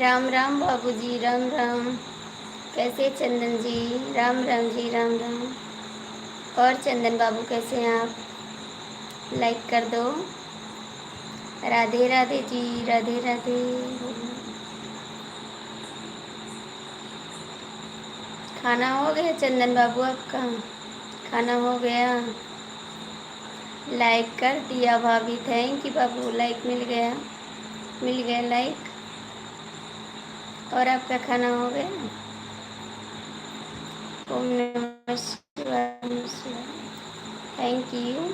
राम राम बाबूजी, राम राम। कैसे चंदन जी? राम राम जी, राम राम। और चंदन बाबू कैसे हैं आप? लाइक कर दो। राधे राधे जी, राधे राधे। खाना हो गया चंदन बाबू आपका? खाना हो गया? लाइक कर दिया भाभी, थैंक यू बाबू। लाइक मिल गया, मिल गया लाइक। और आपका खाना हो गया? ओम नमः शिवाय, नमः शिवाय। Thank you.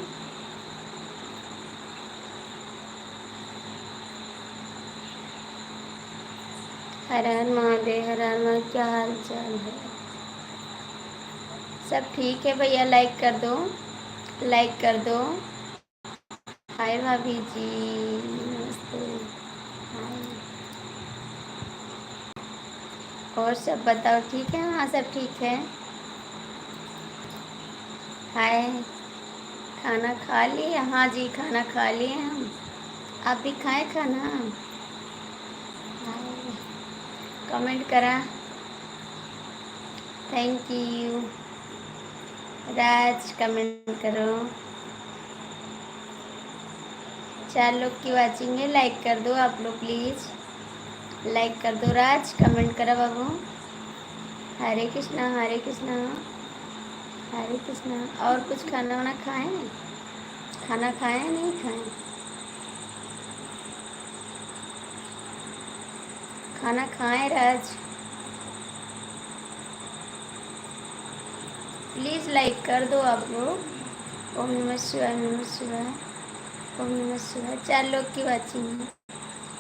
हर हर महादेव, हर हर महादेव। क्या हाल चाल है? सब ठीक है भैया, लाइक कर दो, लाइक कर दो। हाय भाभी जी, नमस्ते। हाय। और सब बताओ, ठीक है? हाँ सब ठीक है। हाय। खाना खा लिए? हाँ जी, खाना खा लिए हम। आप भी खाएं खाना? हाय। कमेंट करा, थैंक यू। राज कमेंट करो। 4 लोग की वाचिंग है, लाइक कर दो आप लोग प्लीज़। लाइक कर दो। राज कमेंट करा बाबू। हरे कृष्णा, हरे कृष्णा, हरे कृष्णा। और कुछ खाना वाना खाएं? खाना खाएं नहीं खाएं? खाना खाएं राज, प्लीज़ लाइक कर दो आप लोग। ओम नमः शिवाय, नमः शिवाय, ओम नमः शिवाय। 4 लोग की वाचिंग है।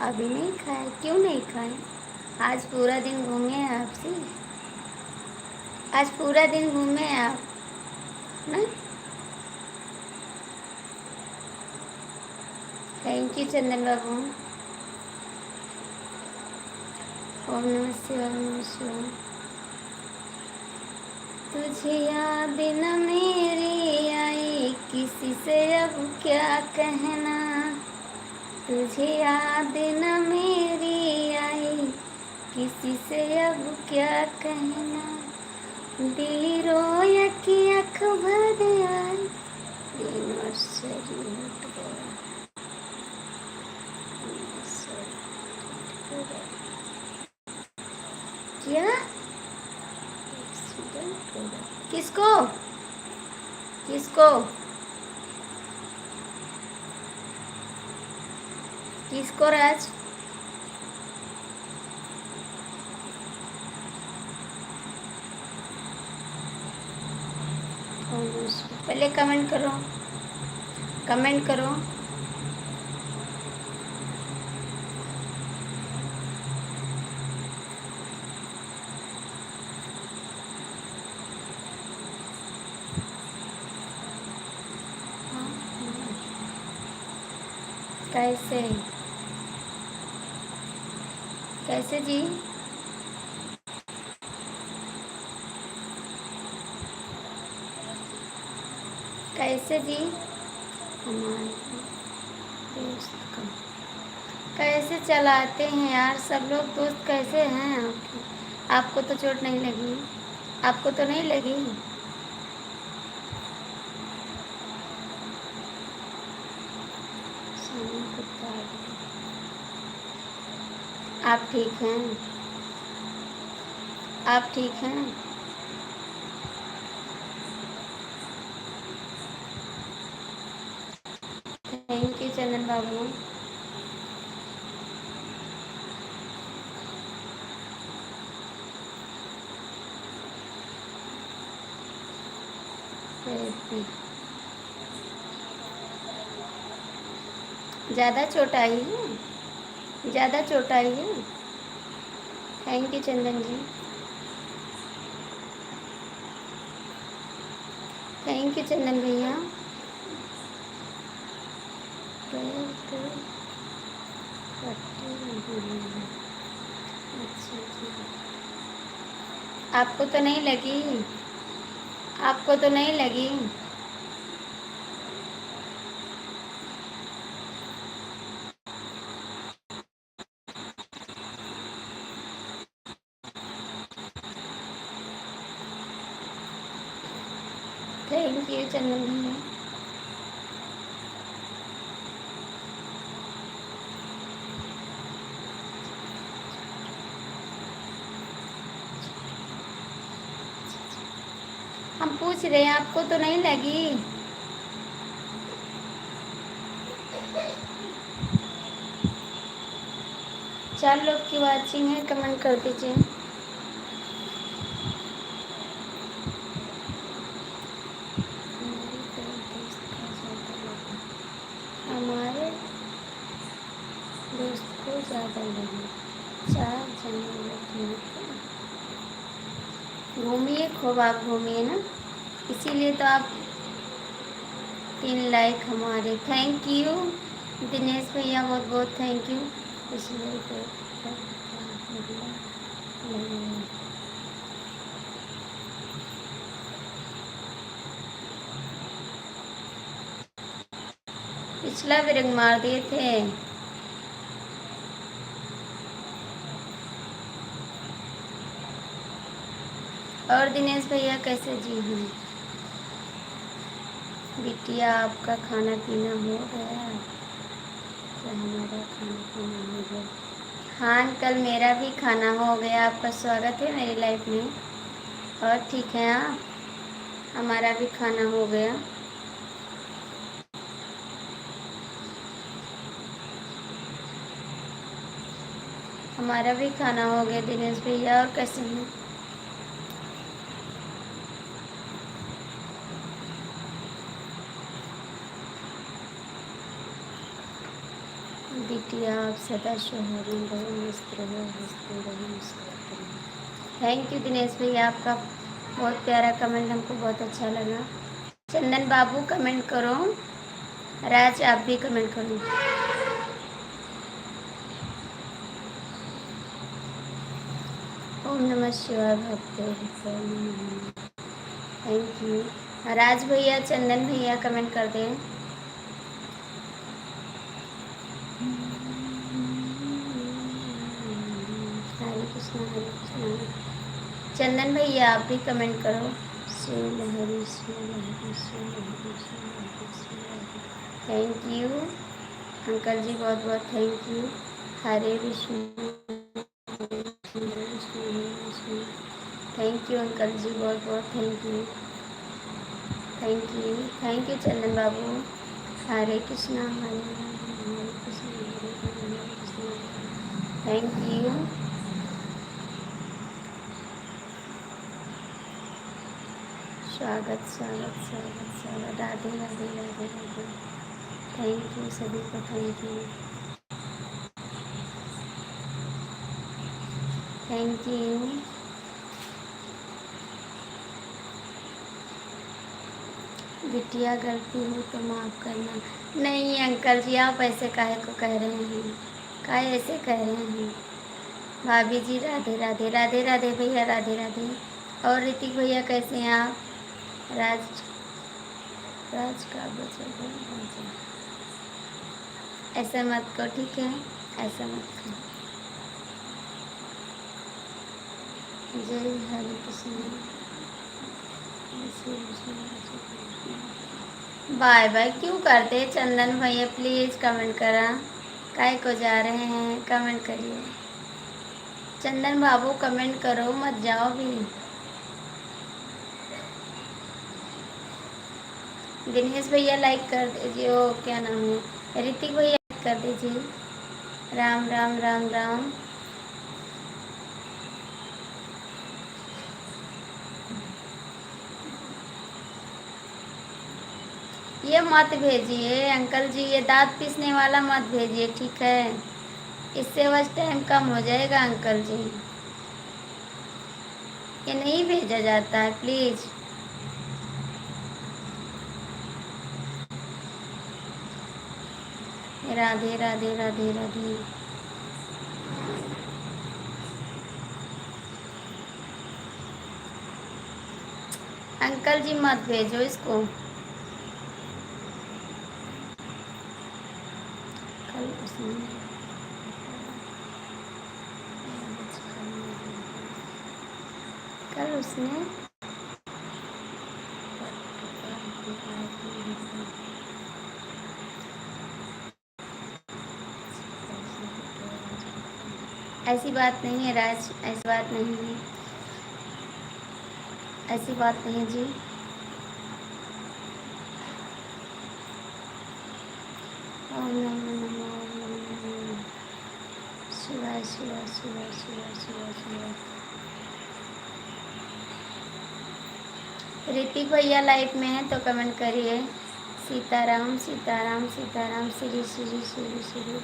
अभी नहीं खाए? क्यों नहीं खाए? आज पूरा दिन घूमे हैं आपसे, आज पूरा दिन घूमे हैं आप ना। थैंक यू चंदन बाबू। ओम नमः शिवाय, नमः शिवाय। तुझे याद न मेरी आई, किसी से अब क्या कहना। तुझे याद न मेरी आई, किसी से अब क्या कहना, दिल रोया कि आँख भर आई, नर्सरी हट गया, नर्सरी हट गया। क्या एक्सीडेंट हो गया? किसको किसको किसको राज? पहले कमेंट करो, कमेंट करो। कैसे कैसे जी? कैसे जी? हमारे दोस्त का कैसे चलाते हैं यार सब लोग? दोस्त कैसे हैं आपके? आपको तो चोट नहीं लगी? आपको तो नहीं लगी? आप ठीक हैं? आप ठीक हैं? थैंक यू चंदन बाबू। ज़्यादा चोट आई है? ज़्यादा चोट आई है? Thank you Chandan ji. Thank you Chandan भैया। अच्छा जी, आपको तो नहीं लगी? आपको तो नहीं लगी? थैंक यू चंदन भैया। हम पूछ रहे हैं आपको तो नहीं लगी? 4 लोग की वाचिंग है, कमेंट कर दीजिए। हमारे दोस्त को ज़्यादा लगी। 4 जने लगे। घूमिए खूब, आप घूमिए ना, इसीलिए तो आप 3 लाइक हमारे। थैंक यू दिनेश भैया, बहुत बहुत थैंक यू। पिछला भी रंग मार दिए थे। और दिनेश भैया कैसे जी हैं? बिटिया आपका खाना पीना हो गया? क्या हमारा खाना पीना हो गया? हाँ अंकल, मेरा भी खाना हो गया। आपका स्वागत है मेरी लाइफ में। और ठीक है आप? हमारा भी खाना हो गया। हमारा भी खाना हो गया दिनेश भैया। और कैसे हैं? बिटिया आप सदा शोहरों रहो, मस्त रहो, हंसते रहो, मुस्कुराते रहो। थैंक यू दिनेश भैया, आपका बहुत प्यारा कमेंट हमको बहुत अच्छा लगा। चंदन बाबू कमेंट करो। राज आप भी कमेंट करो। ओम नमः शिवाय भक्तों। थैंक यू राज भैया, चंदन भैया कमेंट कर दें। कृष्णा हरे कृष्णा। चंदन भैया आप भी कमेंट करो। Shri Lahari Shri Lahari Shri Lahari Shri Lahari Shri Lahari. Thank you uncle ji, बहुत बहुत thank you. Hare Vishnu Hare Vishnu Hare Vishnu Hare Vishnu. Thank you uncle ji, बहुत बहुत thank you. Thank you Chandan बाबू। हरे कृष्णा हरे राम हरे कृष्णा हरे राम हरे कृष्णा। Thank you. स्वागत स्वागत स्वागत स्वागत। राधे राधे राधे राधे। थैंक यू सभी को, थैंक यू थैंक यू। बिटिया गलती हो तो माफ़ करना। नहीं अंकल जी, आप ऐसे काहे को कह रहे हैं, काहे ऐसे कह रहे हैं। भाभी जी राधे राधे राधे राधे भैया राधे राधे। और ऋतिक भैया कैसे हैं आप? राज राज का बच्चा ऐसा मत करो, ठीक है, ऐसा मत करो। जय हरे कृष्ण। बाय बाय क्यों करते चंदन भैया, प्लीज़ कमेंट करा। काय को जा रहे हैं, कमेंट करिए। चंदन बाबू कमेंट करो, मत जाओ भी। दिनेश भैया लाइक कर दीजिए। ओ क्या नाम है, ऋतिक भैया लाइक कर दीजिए। राम राम राम राम। ये मत भेजिए अंकल जी, ये दांत पीसने वाला मत भेजिए, ठीक है, इससे बस टाइम कम हो जाएगा अंकल जी। ये नहीं भेजा जाता है, प्लीज़। राधे राधे राधे राधे। अंकल जी मत भेजो इसको। कल उसने कल उसने ऐसी बात नहीं है राज, ऐसी बात नहीं है, ऐसी बात नहीं है जी। ओम नमो नमो ओम नमो नमो शिवाय शिवाय शिवाय शिवाय शिवाय शिवाय। ऋतिक भैया लाइफ में है तो कमेंट करिए। Sitaram Sitaram Sitaram, Shri Shri Shri Shri.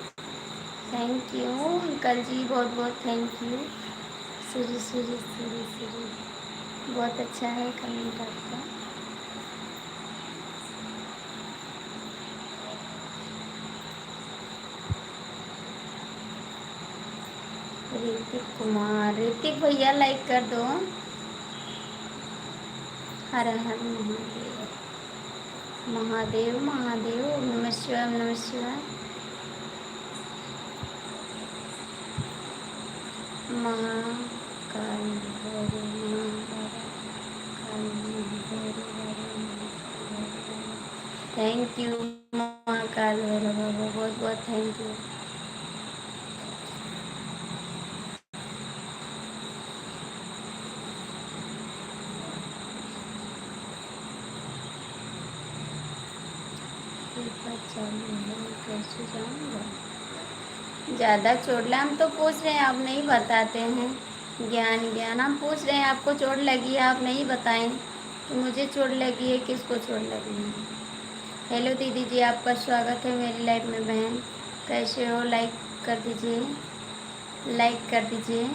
Thank you uncle ji, बहुत बहुत थैंक यू। श्री श्री श्री श्री, बहुत अच्छा है कमेंट आपका। ऋतिक कुमार, ऋतिक भैया लाइक कर दो। हर हर महादेव महादेव महादेव। ओम नमः शिवाय ओम नमः शिवाय। महाकाल भैरव महाकाल भैरव। थैंक यू महाकाल भैरव बाबा, बहुत बहुत थैंक यू। चालू है, कैसे जाऊँगा? ज़्यादा चोट लगा, हम तो पूछ रहे हैं, आप नहीं बताते हैं। ज्ञान ज्ञान हम पूछ रहे हैं, आपको चोट लगी है, आप नहीं बताएं कि मुझे चोट लगी है, किसको चोट लगी है। हेलो दीदी जी, आपका स्वागत है मेरी लाइफ में बहन। कैसे हो? लाइक कर दीजिए, लाइक कर दीजिए।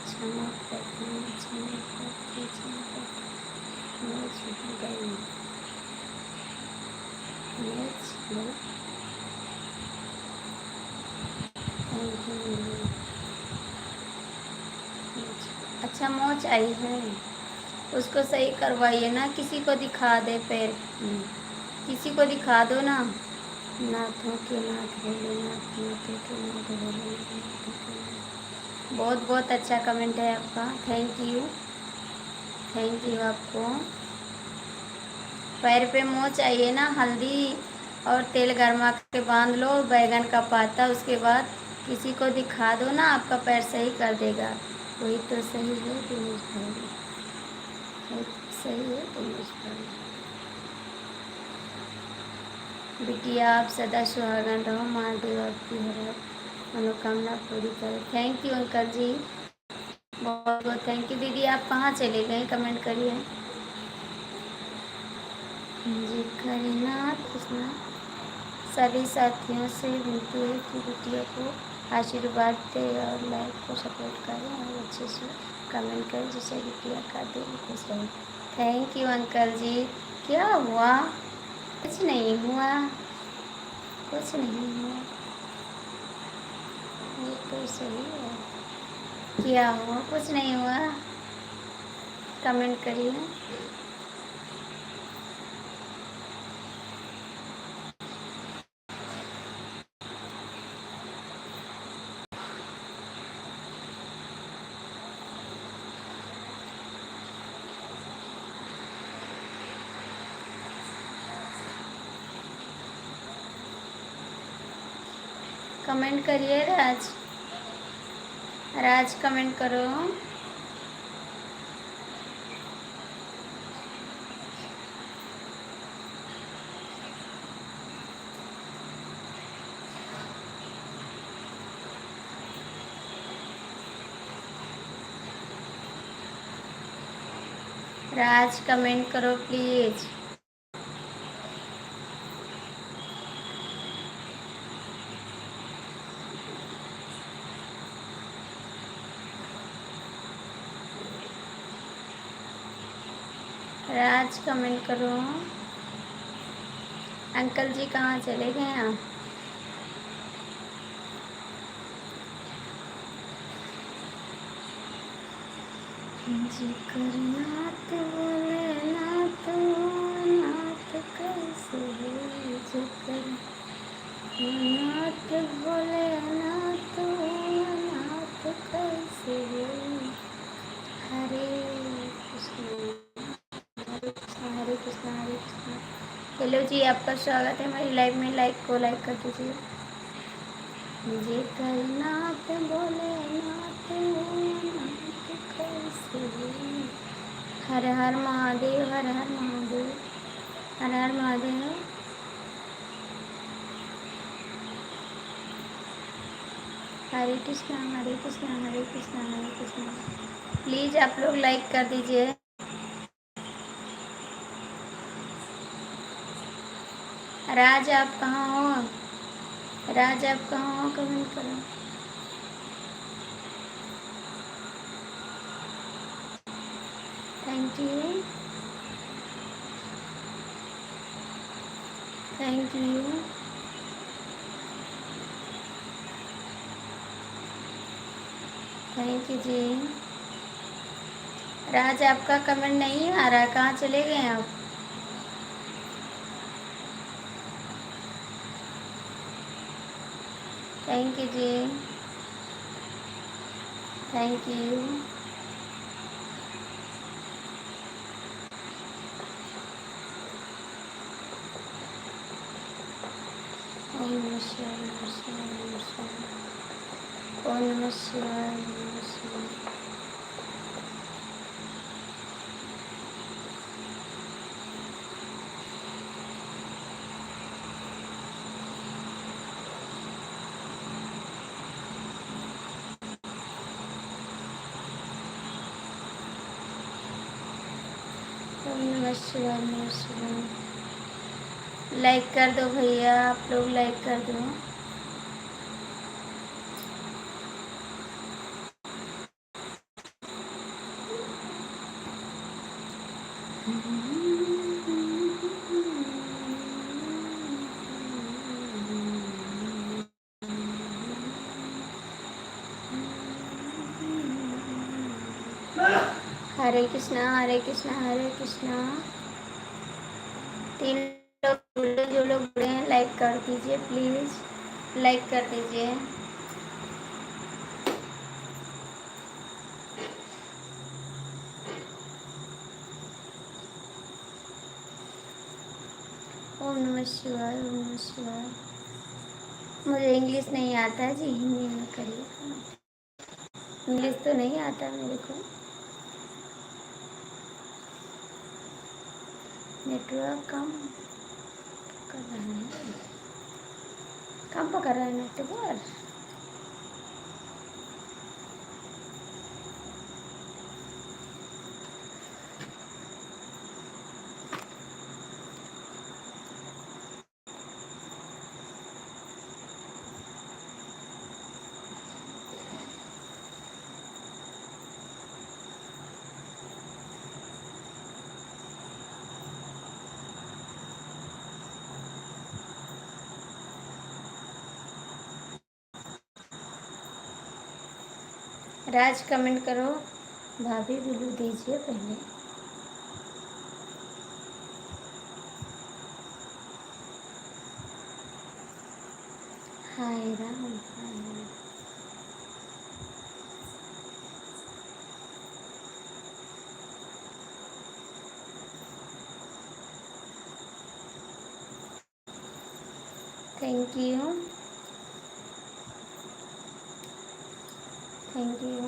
क्षमा करती, क्षमा करती, क्षमा करती, मैं छूट गई, मैं छूट। Thank you. अच्छा मोच आई है, उसको सही करवाइए ना, किसी को दिखा दे पैर में। किसी को दिखा दो ना। नाथों के नाथ भोलेनाथ, नाथों के नाथ भोलेनाथ, नाथों के नाथ। बहुत बहुत अच्छा कमेंट है आपका, थैंक यू। थैंक यू आपको। पैर पे मोच चाहिए ना, हल्दी और तेल गरमा के बांध लो, बैगन का पाता, उसके बाद किसी को दिखा दो ना, आपका पैर सही कर देगा। वही तो सही है दिनेश भाई, वही तो सही है दिनेश भाई। बिटिया आप सदा सुहागन रहो, महादेव आपकी हर मनोकामना पूरी करे। थैंक यू अंकल जी, बहुत बहुत थैंक यू। दीदी आप कहाँ चले गए, कमेंट करिए जी। करीना कृष्णा, सभी साथियों से विनती है कि बिटिया को आशीर्वाद दे और लाइक को सपोर्ट करें और अच्छे से कमेंट करें, जिससे बिटिया का दिल खुश रहे। थैंक यू अंकल जी। क्या हुआ? कुछ नहीं हुआ, कुछ नहीं हुआ, ये तो सही है। क्या हुआ? कुछ नहीं हुआ, कमेंट करिए। कमेंट करिए राज, राज कमेंट करो। राज कमेंट करो प्लीज। राज कमेंट करो। अंकल जी कहाँ चले गए आप? जी करनाथ भोलेनाथ, नाथ कैसे है जी करनाथ भोलेनाथ, नाथ कैसे है। हरे कृष्ण हरे कृष्ण हरे कृष्ण हरे कृष्ण। हेलो जी, आपका स्वागत है मेरी लाइव में, लाइक को लाइक कर दीजिए। जी करनाथ भोलेनाथ, नाथ कैसे है। हर हर महादेव, हर हर महादेव, हर हर महादेव। हरे कृष्णा हरे कृष्णा हरे कृष्णा हरे कृष्णा। प्लीज़ आप लोग लाइक कर दीजिए। राज आप कहाँ हो? राज आप कहाँ हो, कमेंट करो। Thank you, thank you. Thank you ji. Raj आपका कमेंट नहीं आ रहा, कहाँ चले गए आप? Thank you ji, thank you. ओम नमः शिवाय, नमः शिवाय, नमः शिवाय। ओम नमः शिवाय, नमः शिवाय। ओम नमः शिवाय, नमः शिवाय। लाइक कर दो भैया, आप लोग लाइक कर दो। हरे कृष्णा हरे कृष्णा हरे कृष्णा। तीन लोग दीजिए प्लीज़, लाइक कर दीजिए। ओम नमः शिवाय, ओम नमः शिवाय। मुझे इंग्लिश नहीं आता जी, हिंदी में करिए। इंग्लिश तो नहीं आता मेरे को। नेटवर्क कम कर रहा है, कम पकड़ रहा है नेटवर्क। राज कमेंट करो, भाभी बिलू दीजिए पहले। हाय राम, हाय Ram. Thank you, thank you.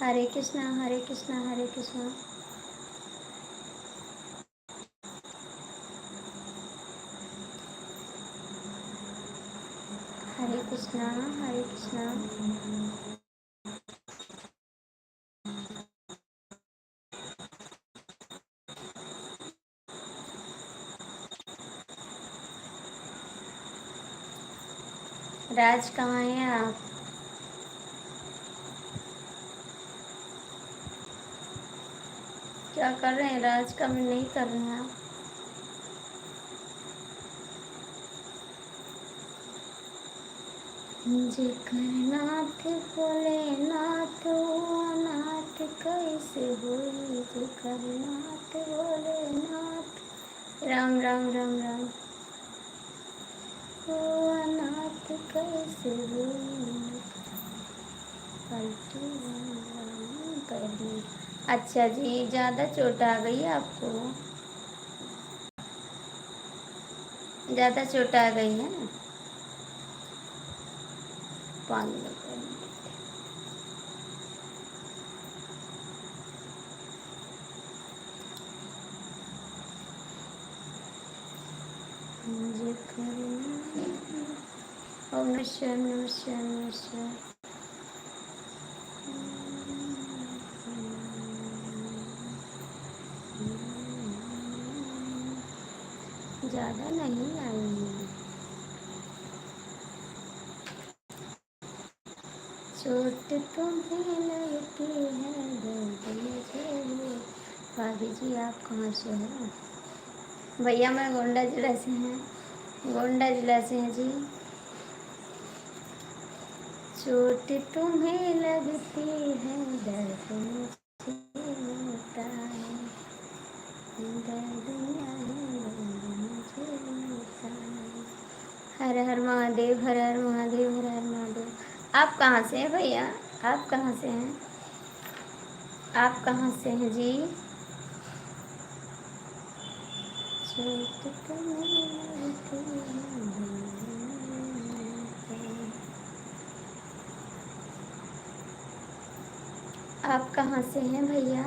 Hare Krishna, Hare Krishna, Hare Krishna. Hare Krishna, Hare Krishna. Raj कहाँ हैं आप? क्या कर रहे हैं? राज कमेंट नहीं कर रहे हैं आप। जगन्नाथ भोलेनाथ नाथ कैसे होई, जगन्नाथ भोलेनाथ। राम राम राम राम। ओ अनाथ कैसे होई, पलटू राम कर दी। अच्छा जी, ज़्यादा चोट आ गई है आपको? ज़्यादा चोट आ गई है? पानी लग गई। मुझे करना। ओम नमः शिवाय, नमः शिवाय, नमः शिवाय। ज़्यादा नहीं आई है। चोट तुम्हें लगती है, दर्द मुझे है। भाभी जी आप कहाँ से हैं? भैया मैं गोंडा जिला से हैं, गोंडा जिला से हैं जी। चोट तुम्हें लगती है, दर्द मुझे होता है, दर्द नहीं, दर्द मुझे होता है। हर हर महादेव, हर हर महादेव, हर हर महादेव। आप कहाँ से हैं भैया? आप कहाँ से हैं? आप कहाँ से हैं जी? चोट तुम्हें लगती है। आप कहाँ से हैं भैया?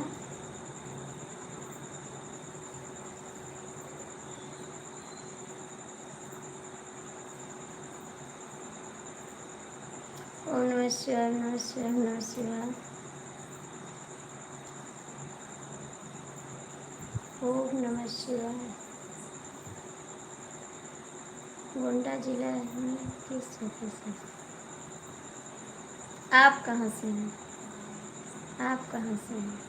ओम नमः शिवाय, नमः शिवाय, नमः शिवाय। ओम नमः शिवाय। गोंडा जिला में किस जगह से? आप कहाँ से हैं? आप कहाँ से हैं?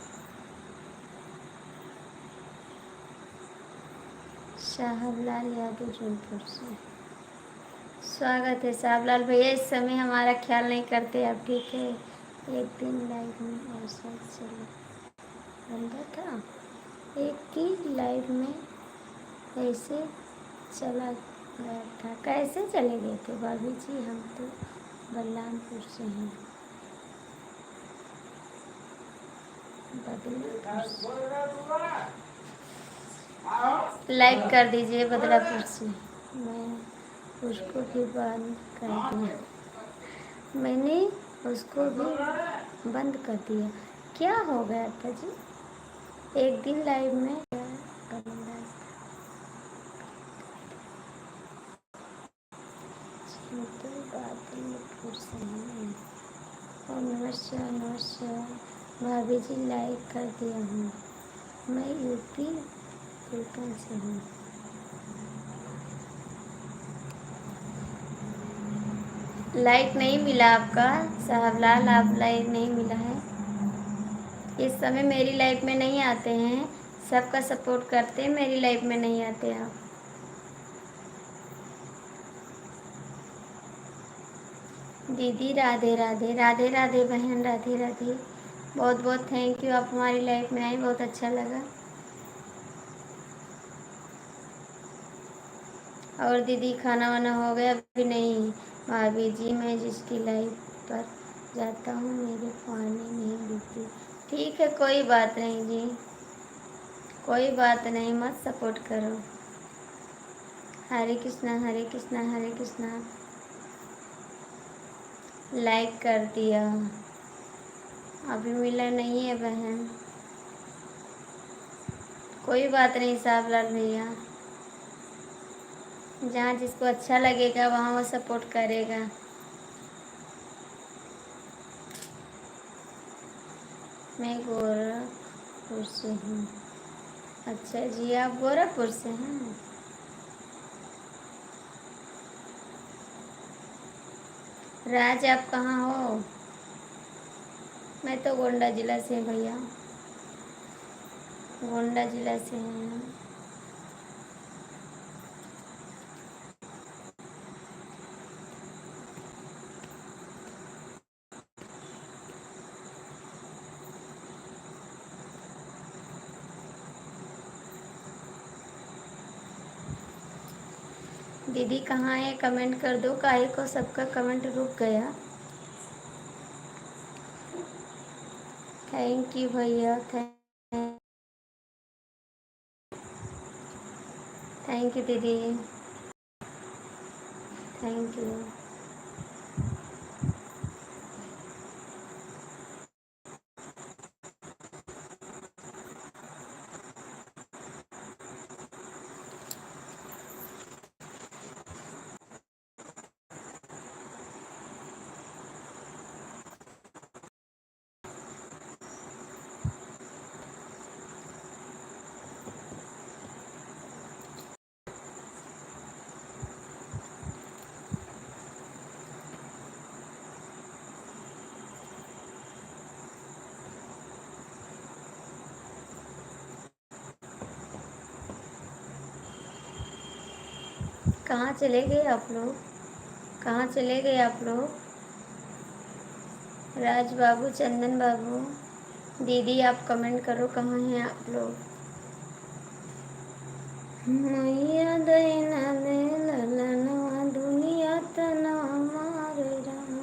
शाहबलाल यादव जौनपुर से। स्वागत है साहबलाल भैया। इस समय हमारा ख्याल नहीं करते आप, ठीक है? एक दिन लाइव में ऐसा चला बंदा था, एक ही लाइव में ऐसे चला गया था। कैसे चले गए थे भाभी जी? हम तो बलरामपुर से हैं, बदलापुर से। लाइक कर दीजिए बदलापुर से। मैं उसको भी बंद कर दिया, मैंने उसको भी बंद कर दिया। क्या हो गया था जी? एक दिन लाइव में क्या करना तो बादलपुर से हैं। और नमस्कार नमस्कार भाभी जी, लाइक कर दिया हूँ। मैं यूपी फुलकन से हूँ। लाइक नहीं मिला आपका साहबलाल, आप लाइक नहीं मिला है। इस समय मेरी लाइफ में नहीं आते हैं, सबका सपोर्ट करते हैं, मेरी लाइफ में नहीं आते आप। दीदी राधे राधे, राधे राधे बहन, राधे राधे। बहुत बहुत थैंक यू, आप हमारी लाइफ में आए, बहुत अच्छा लगा। और दीदी खाना वाना हो गया? अभी नहीं भाभी जी, मैं जिसकी लाइफ पर जाता हूँ मेरे पानी नहीं दिखती। ठीक है, कोई बात नहीं जी, कोई बात नहीं, मत सपोर्ट करो। हरे कृष्णा हरे कृष्णा हरे कृष्णा। लाइक कर दिया, अभी मिला नहीं है बहन। कोई बात नहीं साहबलाल भैया, जहाँ जिसको अच्छा लगेगा वहाँ वो सपोर्ट करेगा। मैं गोरखपुर से हूँ। अच्छा जी, आप गोरखपुर से हैं? राज आप कहाँ हो? मैं तो गोंडा जिला से भैया, गोंडा जिला से हैं। दीदी कहाँ है? कमेंट कर दो, काहे को सबका कमेंट रुक गया। थैंक यू भैया, थैंक यू दीदी, थैंक यू। कहाँ चले गए आप लोग? कहाँ चले गए आप लोग? राज बाबू, चंदन बाबू, दीदी आप कमेंट करो, कहाँ हैं आप लोग? मैया दैना दे ललनवा, दुनिया तना मारे राम,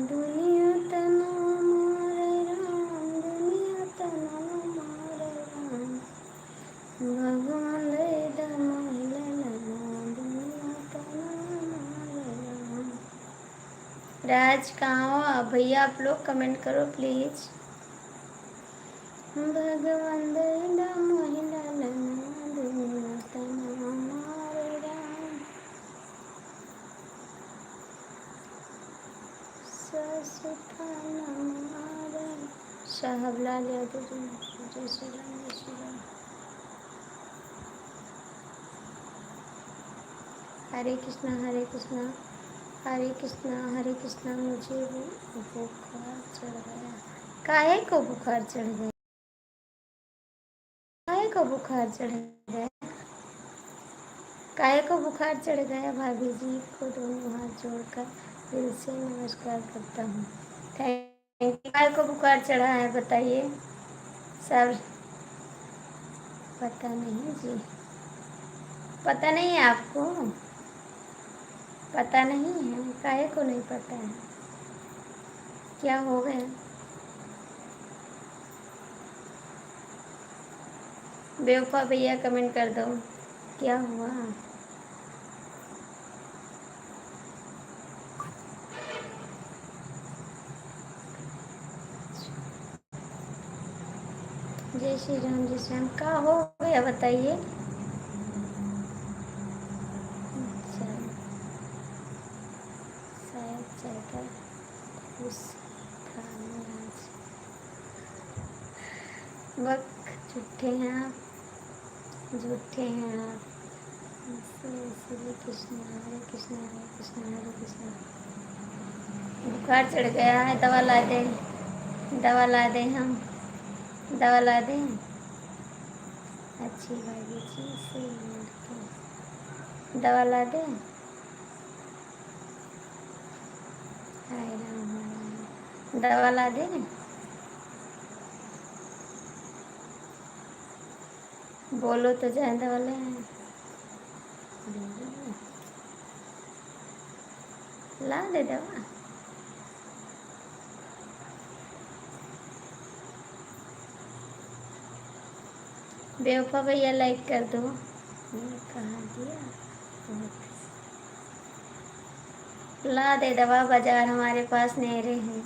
दुनिया तना मारे राम, दुनिया तना मारे राम, भगवान दे दमाई ललनवा, दुनिया तना मारे राम। राज कहाँ हो आप भैया? आप लोग कमेंट करो प्लीज। भगवान दे दमाई ललनवा, दुनिया तना मारे राम, ससुथाना मारे। साहबलाल यादव जी, जय श्री राम, जय श्री राम। हरे कृष्णा हरे कृष्णा हरे कृष्णा हरे कृष्णा। मुझे बुखार चढ़ गया। काहे को बुखार चढ़ गया? काहे को बुखार चढ़ गया? काहे को बुखार चढ़ गया? भाभी जी को दोनों हाथ जोड़कर दिल से नमस्कार करता हूँ। Thank you. काहे को बुखार चढ़ा है बताइए सब? पता नहीं जी। पता नहीं है आपको? पता नहीं है? काहे को नहीं पता है? क्या हो गया? बेवफा भैया कमेंट कर दो, क्या हुआ? जय श्री राम, जय श्री राम। क्या हो गया बताइए? अच्छा, शायद ज़्यादा खुश था महाराज। वक्त झूठे हैं आप, झूठे हैं आप। श्री कृष्ण हरे कृष्ण हरे कृष्ण हरे कृष्ण। बुखार चढ़ गया है, दवा ला दें? दवा ला दें हम? दवा ला दें? अच्छी भाभी जी से मिलके दवा ला दें? हाय राम हाय राम। दवा ला दें? बोलो तो जाए, दवा ले आएं। ला दे दवा। बेवफा भैया लाइक कर दो। ये कहाँ दिया? ला दे दवा, बाजार हमारे पास नेरे हैं,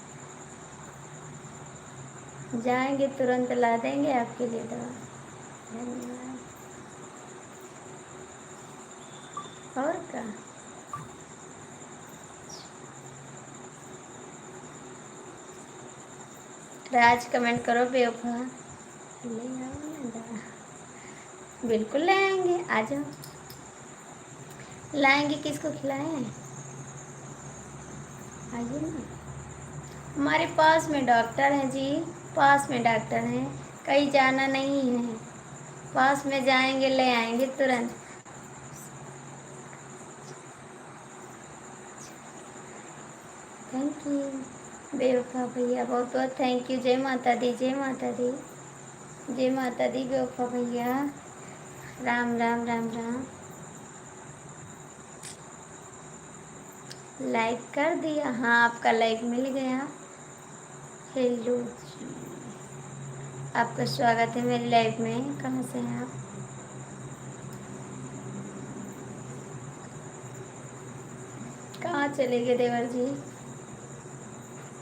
जाएंगे तुरंत ला देंगे आपके लिए दवा। धन्यवाद। और क्या? राज कमेंट करो बेवफा। ले आओ ना दवा। बिल्कुल ले आएंगे, आ जाओ। लाएंगे, किसको खिलाएं? आइए ना। हमारे पास में डॉक्टर हैं जी, पास में डॉक्टर हैं, कहीं जाना नहीं है। पास में जाएंगे ले आएंगे तुरंत। थैंक यू बेवफा भैया, बहुत बहुत थैंक यू। जय माता दी, जय माता दी, जय माता दी बेवफा भैया। राम राम राम राम। लाइक कर दिया? हाँ, आपका लाइक मिल गया। हेलो जी, आपका स्वागत है मेरी लाइफ में। कहाँ से हैं आप? कहाँ चले गए देवर जी?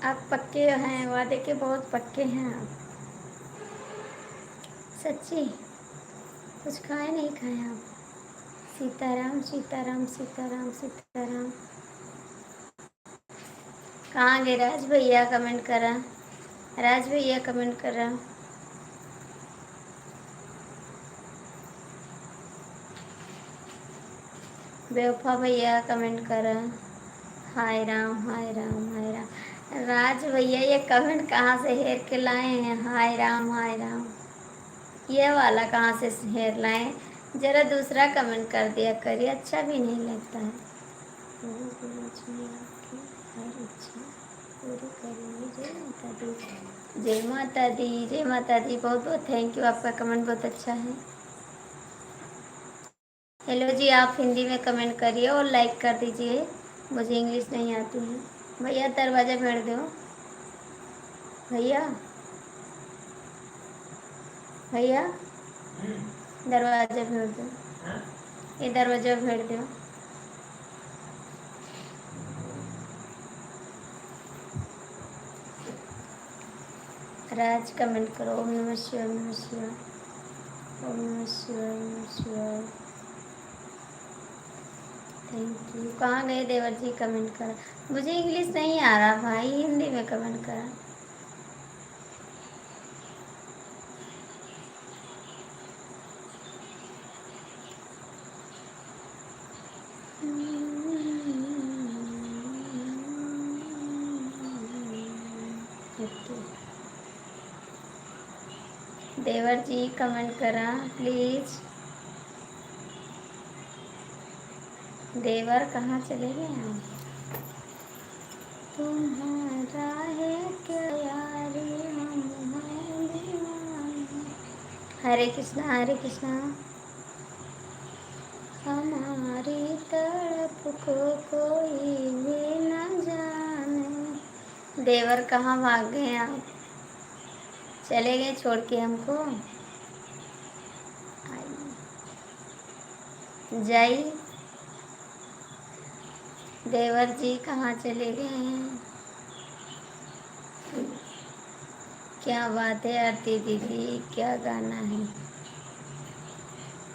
आप पक्के हैं, वादे के बहुत पक्के हैं आप। सच्ची? कुछ खाए नहीं खाए आप? सीताराम सीताराम सीताराम सीताराम। कहाँ गए राज भैया? कमेंट करा, राज भैया कमेंट करा। बेवफा भैया कमेंट करा। हाय राम हाय राम हाय राम। राज भैया ये कमेंट कहाँ से हेर के लाए हैं? हाय राम हाय राम, ये वाला कहाँ से हेर लाए? जरा दूसरा कमेंट कर दिया करिए, अच्छा भी नहीं लगता है। प्रभु गुरु जी आपकी हर इच्छा पूरी करेंगे। जय माता दी, जय माता दी, जय माता दी। बहुत बहुत थैंक यू, आपका कमेंट बहुत अच्छा है। हेलो जी, आप हिंदी में कमेंट करिए और लाइक कर दीजिए, मुझे इंग्लिश नहीं आती है। भैया दरवाज़ा भेड़ दो। भैया, भैया दरवाज़ा भेड़ दो, ये दरवाज़ा भेड़ दो। राज कमेंट करो। ओम नमः शिवाय, ओम नमः शिवाय, ओम नमः शिवाय, ओम नमः शिवाय। Thank you. कहाँ गए देवर जी? कमेंट करा। मुझे इंग्लिश नहीं आ रहा भाई, हिंदी में कमेंट करा। ओके, देवर जी कमेंट करा प्लीज़। देवर कहाँ चले गए हम? तुम्हारा है क्या यारी, हम हैं दीवाने। हरे कृष्णा हरे कृष्णा। को कोई भी न जाने। देवर कहाँ भाग गए आप? चले गए छोड़ के हमको? जाई देवर जी कहाँ चले गए हैं? क्या बात है आरती दीदी, क्या गाना है।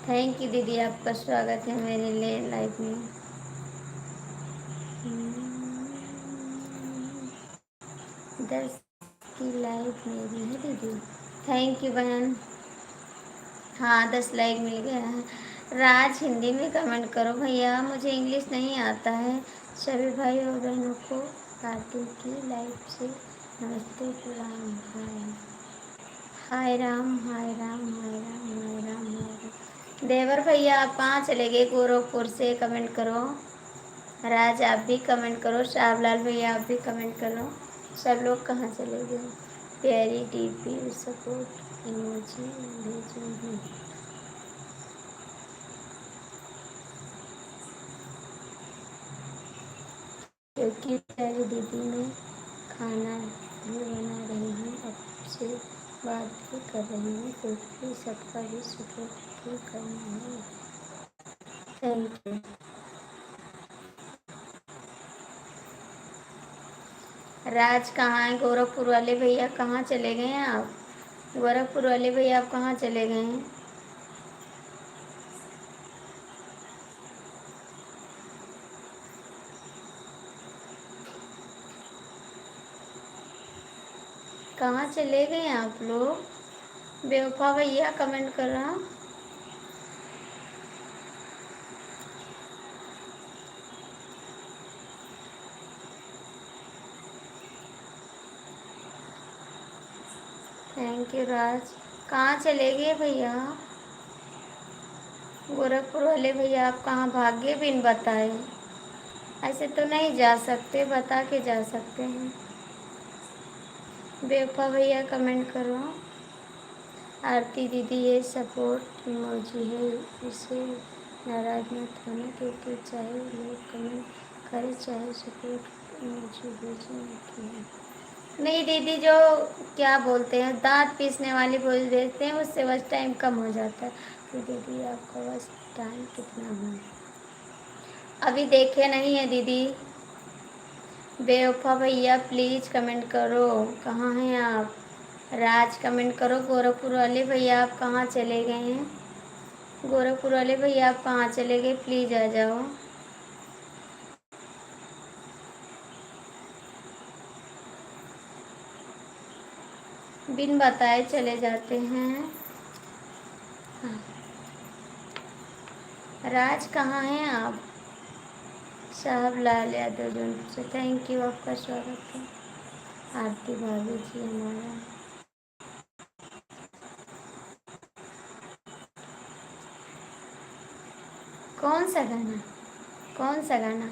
थैंक यू दीदी, आपका स्वागत है मेरे लिए लाइव में। 10 की लाइव मेरी है दीदी। थैंक यू बहन। हाँ 10 लाइक मिल गया है। राज हिंदी में कमेंट करो भैया, मुझे इंग्लिश नहीं आता है। सभी भाई और बहनों को आरती की लाइव से नमस्ते प्रणाम। हाय हाय राम हाय राम हाय राम हाय राम हाय राम। देवर भैया आप कहाँ चले गए? गोरखपुर से कमेंट करो। राज आप भी कमेंट करो। शाहबलाल भैया आप भी कमेंट करो। सब लोग कहाँ चले गए? प्यारी डीपी सपोर्ट इमोजी भेजूंगी। क्योंकि प्यारी दीदी मैं खाना भी बना रही हूँ, आपसे बात भी कर रही हूँ, क्योंकि सबका भी सपोर्ट भी करना है। Thank you. राज कहाँ है? गोरखपुर वाले भैया कहाँ चले गए हैं आप? गोरखपुर वाले भैया आप कहाँ चले गए हैं? कहाँ चले गए हैं आप लोग? बेवफा भैया कमेंट कर रहा। थैंक यू राज। कहाँ चले गए भैया? गोरखपुर वाले भैया आप कहाँ भाग गए बिन बताए? ऐसे तो नहीं जा सकते, बता के जा सकते हैं। बेवफा भैया कमेंट करो। आरती दीदी ये सपोर्ट इमोजी है, इसे नाराज मत होना, क्योंकि चाहे लोग कमेंट करें चाहे सपोर्ट इमोजी भेजें। नहीं दीदी, जो क्या बोलते हैं दांत पीसने वाली बोल देते हैं, उससे बस टाइम कम हो जाता है। तो दीदी आपका बस टाइम कितना हुआ? अभी देखे नहीं है दीदी। बेवफा भैया प्लीज़ कमेंट करो, कहाँ हैं आप? राज कमेंट करो। गोरखपुर वाले भैया आप कहाँ चले गए हैं? गोरखपुर वाले भैया आप कहाँ चले गए? प्लीज़ आ जाओ। बिन बताए चले जाते हैं। राज कहाँ हैं आप? साहब लाल यादव जौनपुर से, थैंक यू, आपका स्वागत है। आरती भाभी जी हमारा। कौन सा गाना? कौन सा गाना?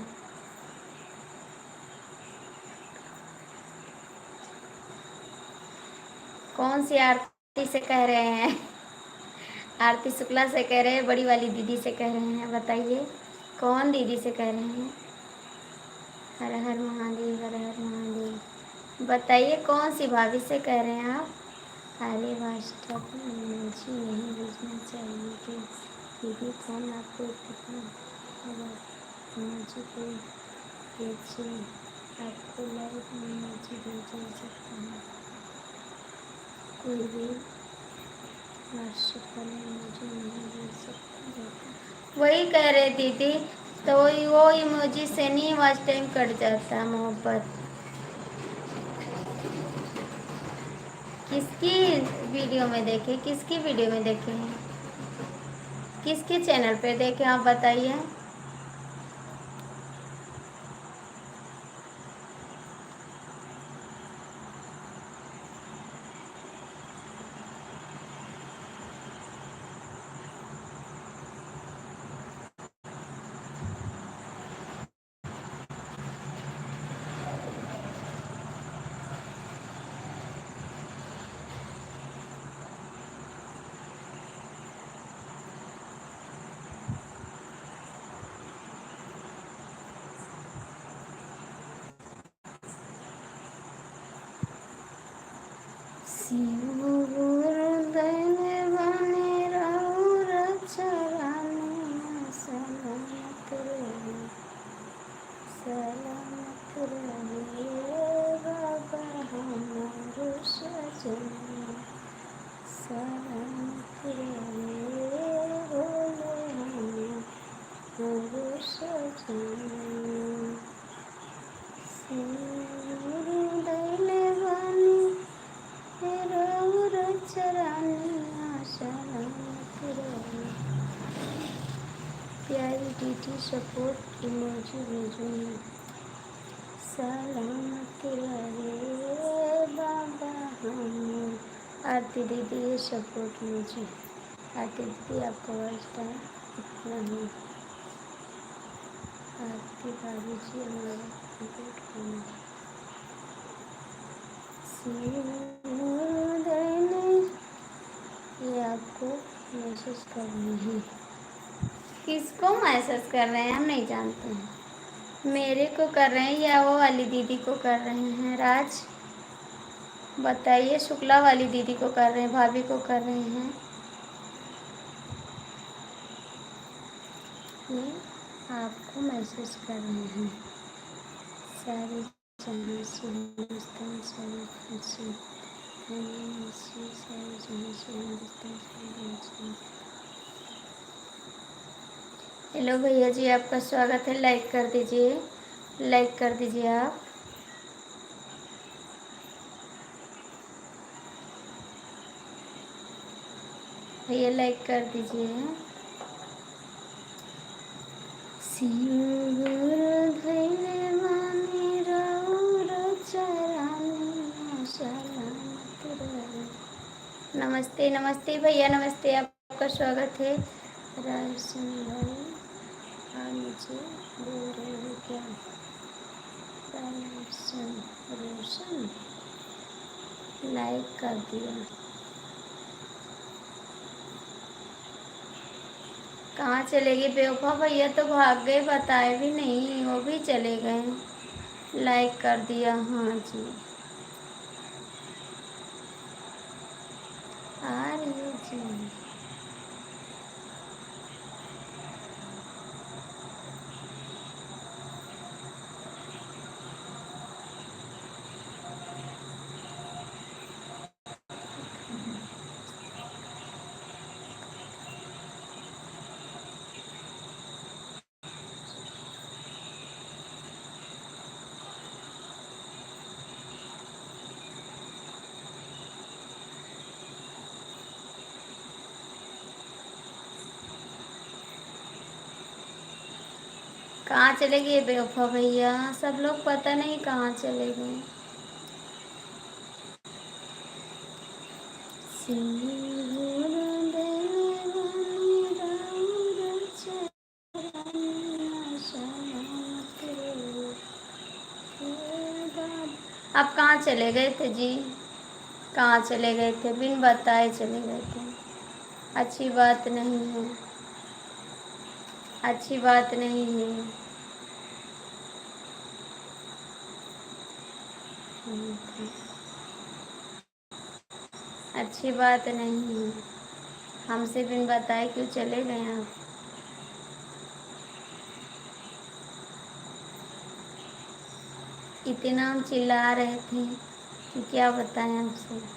कौन सी आरती से कह रहे हैं? आरती शुक्ला से कह रहे हैं, बड़ी वाली दीदी से कह रहे हैं? बताइए कौन दीदी से कह रहे हैं? हर हर महादेव, हर हर महादेव। बताइए कौन सी भाभी से कह रहे हैं आप? अरे वास्तव में मुझे नहीं बुझना चाहिए कि दीदी कौन आपको कितना मुझे कोई भेजे, आपको लाइव में मुझे भेजा सकता है कोई भी व्हाट्सएप वाले मुझे नहीं भेज सकता। वही कह रहे दीदी, तो वो इमोजी से नहीं वॉच टाइम कट जाता मोहब्बत। किसकी वीडियो में देखे? किसकी वीडियो में देखे हैं? किसके चैनल पे देखे आप बताइए। शिवुरदैले बने राउर चरनिया सलामत रहे बाबा हमारो सजनिया सलामत रहे भोले हमारो सजनिया शिवुरदैले बने राउर चरनिया सलामत रहे। प्यारी दीदी सपोर्ट इमोजी भेजूंगी। सलामत रहे बाबा हम। आरती दीदी ये सपोर्ट इमोजी। आरती दीदी आपका वॉइस टाइम इतना ही। आरती भाभी जी हमारा सपोर्ट करना। शिवुरदैले ये आपको मैसेज करनी है। किसको मैसेज कर रहे हैं हम नहीं जानते हैं। मेरे को कर रहे हैं या वो वाली दीदी को कर रहे हैं? राज बताइए। शुक्ला वाली दीदी को कर रहे हैं, भाभी को कर रहे हैं? ये आपको मैसेज कर रहे हैं। सारी जहाँ से हिंदुस्तान सारी से सारी जहाँ से हिंदुस्तान सारी। हेलो भैया जी, आपका स्वागत है। लाइक कर दीजिए, लाइक कर दीजिए आप। भैया लाइक कर दीजिए। शिवुरदैले बने राउर चरनिया सलामत रहे। नमस्ते नमस्ते भैया, नमस्ते, आपका स्वागत है। राजसन भाई आप मुझे बोल रहे हो क्या? राजसन रोशन लाइक कर दिया। कहाँ चले गए बेवफा? भैया तो भाग गए, बताए भी नहीं, वो भी चले गए। लाइक कर दिया, हाँ जी आ रही है जी। कहाँ चले गए बेवफा भैया? सब लोग पता नहीं कहाँ चले गए। शिवुरदैले बने राउर चरनिया सलामत रहे। आप कहाँ चले गए थे जी? कहाँ चले गए थे? बिन बताए चले गए थे। अच्छी बात नहीं है, अच्छी बात नहीं है। अच्छी बात नहीं है। हमसे बिन बताए क्यों चले गए आप? इतना हम चिल्ला रहे थे कि क्या बताएं आपसे।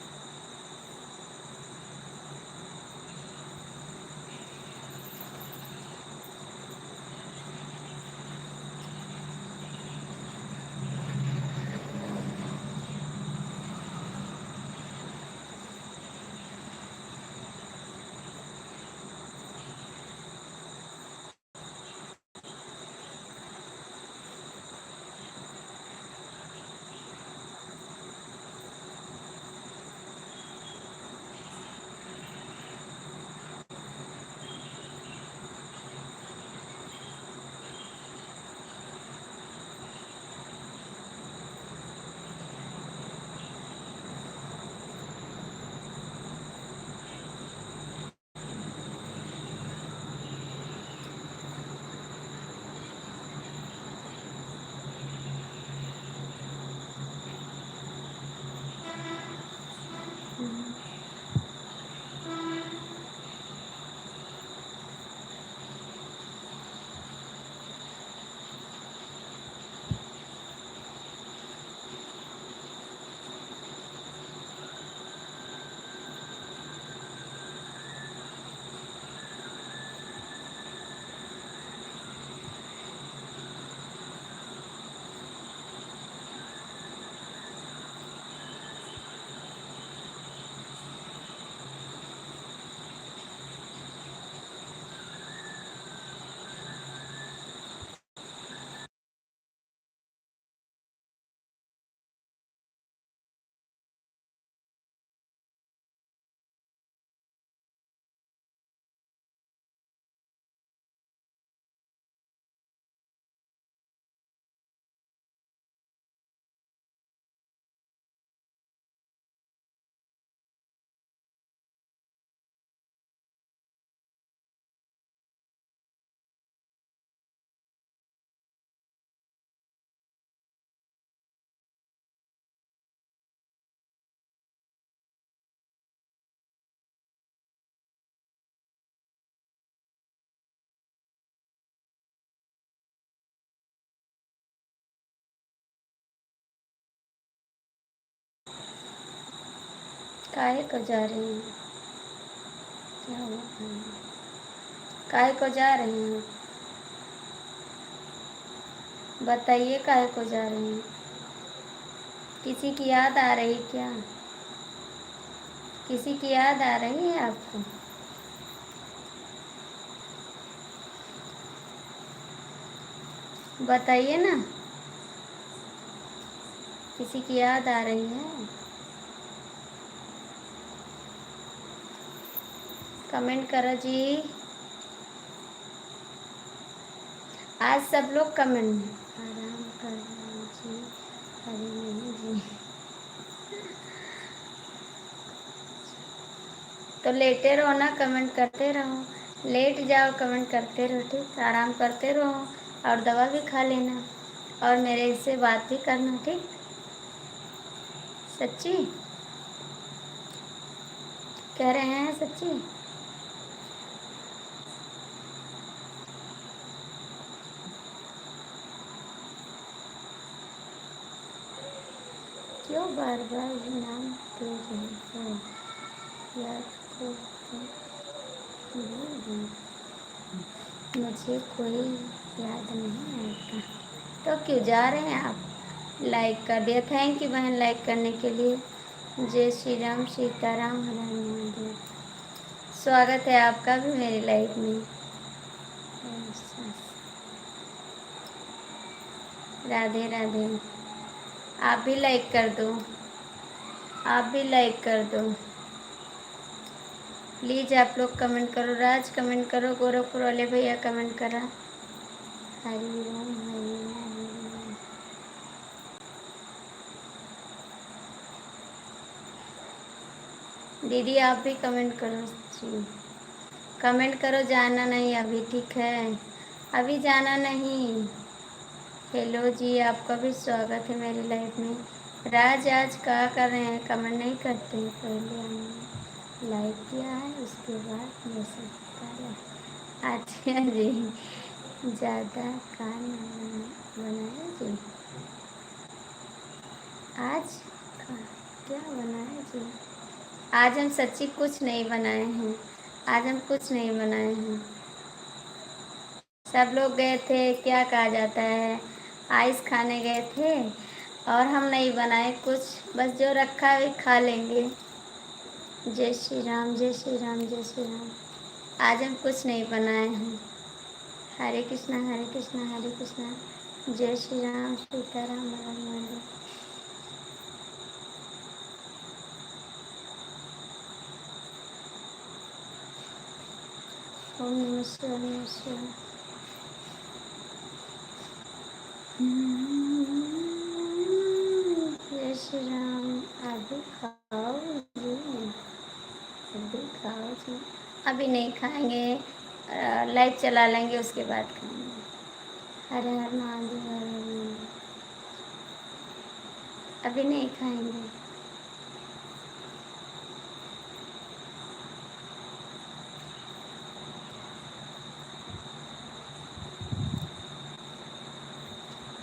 काहे को जा रही हैं? क्या हुआ? काहे को जा रही हैं? बताइए काहे को जा रही हैं? किसी की याद आ रही क्या? किसी की याद आ रही है आपको? बताइए ना, किसी की याद आ रही है? कमेंट करो जी। आज सब लोग कमेंट। आराम कर लो जी। अरे नहीं जी, तो लेटे रहो ना, कमेंट करते रहो। लेट जाओ, कमेंट करते रहो, ठीक? आराम करते रहो और दवा भी खा लेना और मेरे से बात भी करना, ठीक? सच्ची कह रहे हैं? सच्ची? क्यों बार बार ये नाम ले रही हो? याद को तो भूल गई। मुझे कोई याद नहीं आता। तो क्यों जा रहे हैं आप? लाइक कर दिया, थैंक यू बहन लाइक करने के लिए। जय श्री राम, सीताराम, हर हर महादेव। स्वागत है आपका भी मेरी लाइफ में। राधे राधे। आप भी लाइक कर दो, आप भी लाइक कर दो प्लीज़। आप लोग कमेंट करो, राज कमेंट करो, गोरखपुर वाले भैया कमेंट करा। हरि ओम हरि ओम हरि ओम। दीदी आप भी कमेंट करो जी, कमेंट करो। जाना नहीं अभी, ठीक है? अभी जाना नहीं। हेलो जी, आपका भी स्वागत है मेरी लाइफ में। राज आज क्या कर रहे हैं? कमेंट नहीं करते हैं। पहले हमने लाइक किया है, उसके बाद मैसेज करा। अच्छा जी, ज़्यादा कान बनाया जी। आज क्या बनाया जी? आज हम सच्ची कुछ नहीं बनाए हैं। आज हम कुछ नहीं बनाए हैं। सब लोग गए थे, क्या कहा जाता है, आइस खाने गए थे और हम नहीं बनाए कुछ, बस जो रखा है वही खा लेंगे। जय श्री राम, जय श्री राम, जय श्री राम। आज हम कुछ नहीं बनाए हैं। हरे कृष्णा हरे कृष्णा हरे कृष्णा। जय श्री राम, सीताराम, हर हर महादेव। ओम नमः शिवाय, नमः शिवाय। जय श्री राम। अभी खाओ जी, अभी खाओ जी। अभी नहीं खाएंगे, लाइट चला लेंगे उसके बाद खाएंगे। हर हर महादेव, हर हर महादेव। अभी नहीं खाएंगे।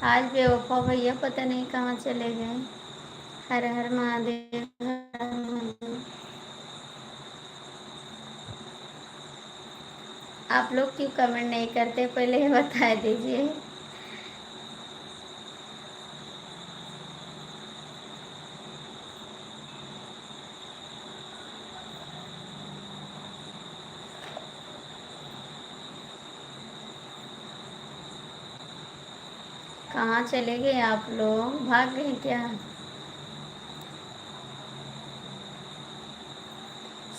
आज बेवफा भैया पता नहीं कहाँ चले गए। हर हर महादेव, हर हर महादेव। आप लोग क्यों कमेंट नहीं करते, पहले ये बता दीजिए। कहाँ चले गए आप लोग? भाग गए क्या?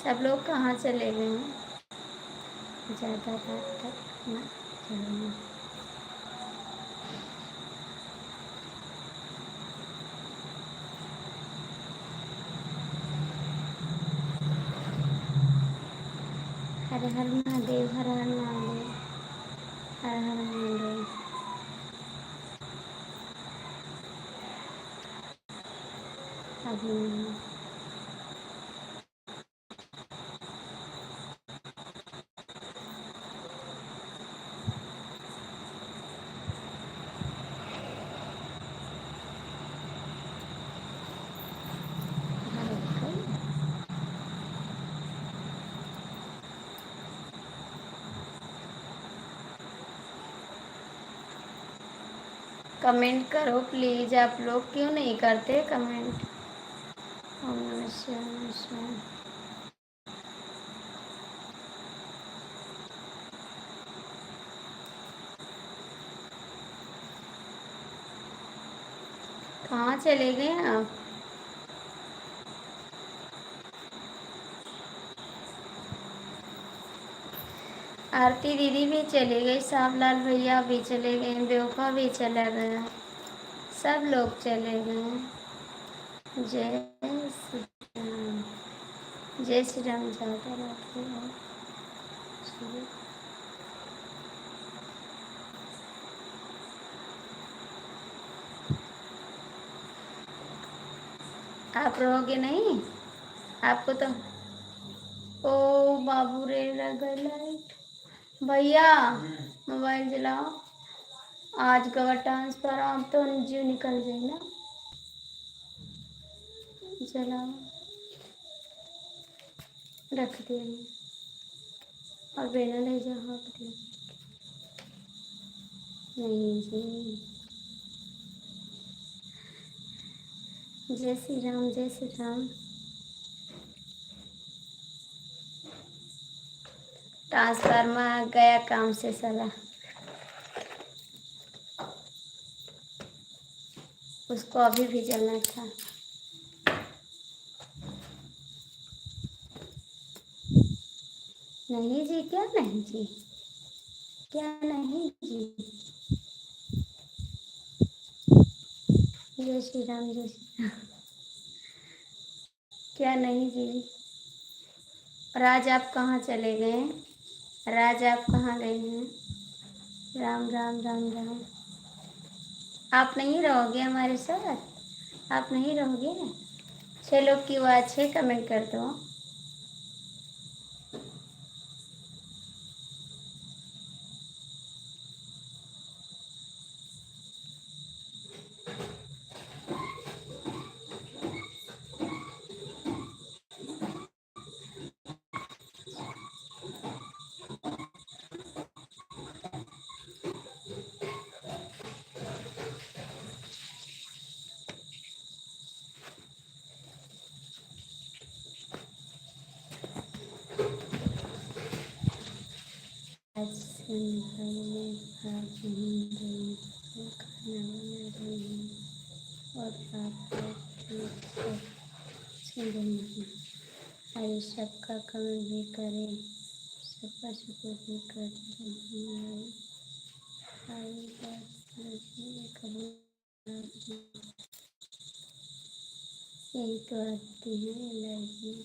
सब लोग कहाँ चले गए हैं? ज़्यादा देर तक ना चलना। हर हर महादेव, हर हर महादेव, हर हर महादेव। अभी नहीं। कमेंट करो प्लीज़, आप लोग क्यों नहीं करते कमेंट। ओम नमः शिवाय, नमः शिवाय। कहाँ चले गए आप? आरती दीदी भी चली गई, सावलाल भैया भी चले गए, बेवफा भी चला गया, सब लोग चले गए। जय श्री राम। जय श्री राम। ज़्यादा रहते हो। आप रहोगे नहीं? आपको तो ओ बाबू रे लगा लाइट। भैया मोबाइल जलाओ। आज का ट्रांसफर आप तो जीव निकल जाए ना। जलाओ, रख दिया और बेना ले जाओ आप। नहीं जी। जय श्री राम, जय श्री राम। ट्रांसफार्मर गया काम से साला, उसको अभी भी जलना था। नहीं जी, क्या नहीं जी, क्या नहीं जी। जय श्री राम, जय श्री राम। क्या नहीं जी। राज आप कहाँ चले गए? राज आप कहाँ गए हैं? राम राम राम राम। आप नहीं रहोगे हमारे साथ? आप नहीं रहोगे? 6 लोग की आवाज़ है, कमेंट कर दो। आज सिंपल में आज नहीं गई, खाना बना रही हूँ और आप लोग ठीक से सुन रही हैं। आइए सबका कमेंट भी करें, सबका सपोर्ट भी करें। आई बात करें, यही तो आती है लाइफ में।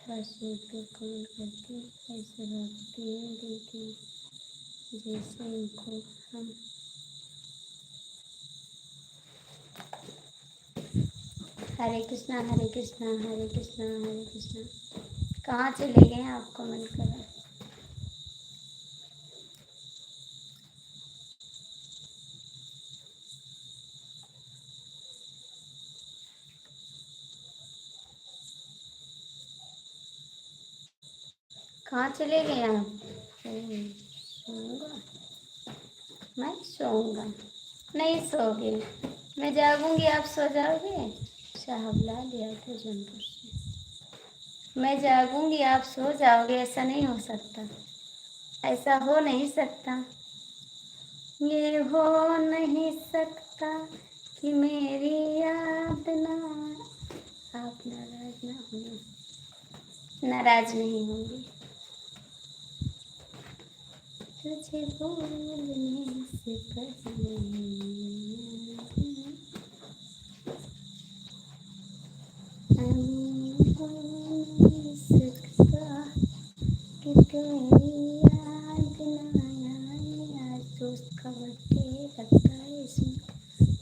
बस एक दो कमेंट करके ऐसे भागती है देखी, जैसे इनको हम। हरे कृष्णा, हरे कृष्णा, हरे कृष्णा, हरे कृष्णा। कहाँ चले गए आप? कमेंट करें। कहाँ चले गए आप? सोऊंगा, मैं सोऊंगा, नहीं सोओगे। मैं जागूंगी, आप सो जाओगे। साहब ला लिया था जौनपुर से। मैं जागूंगी, आप सो जाओगे, ऐसा नहीं हो सकता। ऐसा हो नहीं सकता। ये हो नहीं सकता कि मेरी याद ना। आप नाराज ना होना। नाराज नहीं होंगी। तुझे बोलने से पहले नहीं हो सकता कि तेरी याद ना आए। आज दोस्त का बर्थडे लगता है, इसमें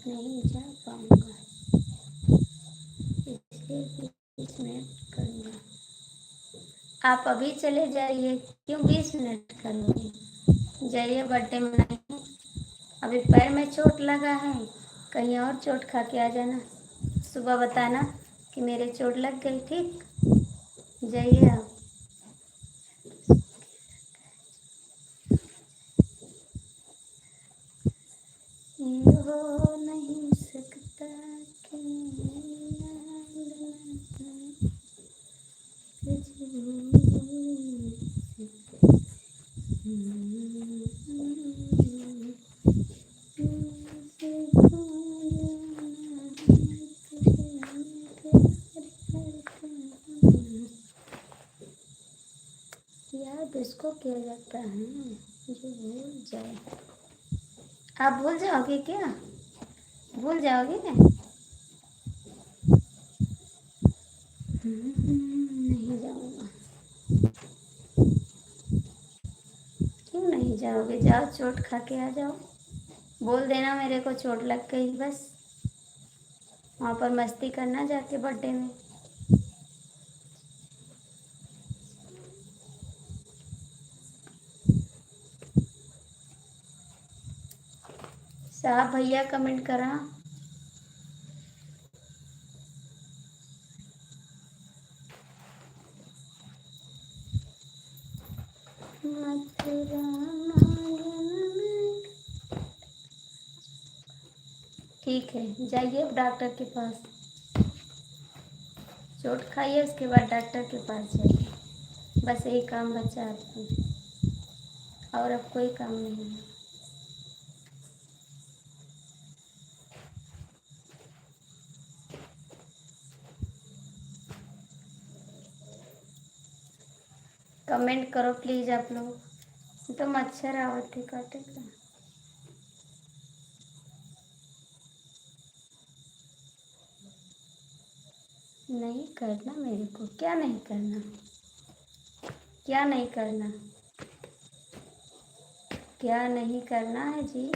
नहीं जा पाऊंगा, इसलिए 20 मिनट करूँगा। आप अभी चले जाइए, क्यों 20 मिनट करोगे? जाइए, बर्थडे मनाइए। अभी पैर में चोट लगा है, कहीं और चोट खा के आ जाना। सुबह बताना कि मेरे चोट लग गई, ठीक? जाइए आप। ये किया जाता है जो भूल जाए? आप भूल जाओगे क्या? भूल जाओगे? नहीं जाऊंगा। क्यों नहीं जाओगे? जाओ, चोट खा के आ जाओ। बोल देना मेरे को चोट लग गई, बस वहाँ पर मस्ती करना जाके बर्थडे में। साहब भैया कमेंट करा। मथुरा में। ठीक है, जाइए अब डॉक्टर के पास। चोट खाइए, उसके बाद डॉक्टर के पास जाइए। बस यही काम बचा आपको, और अब कोई काम नहीं है। कमेंट करो प्लीज़ आप लोग। तो मच्छर आवत है काटे का। नहीं करना मेरे को, क्या नहीं करना? क्या नहीं करना? क्या नहीं करना है जी?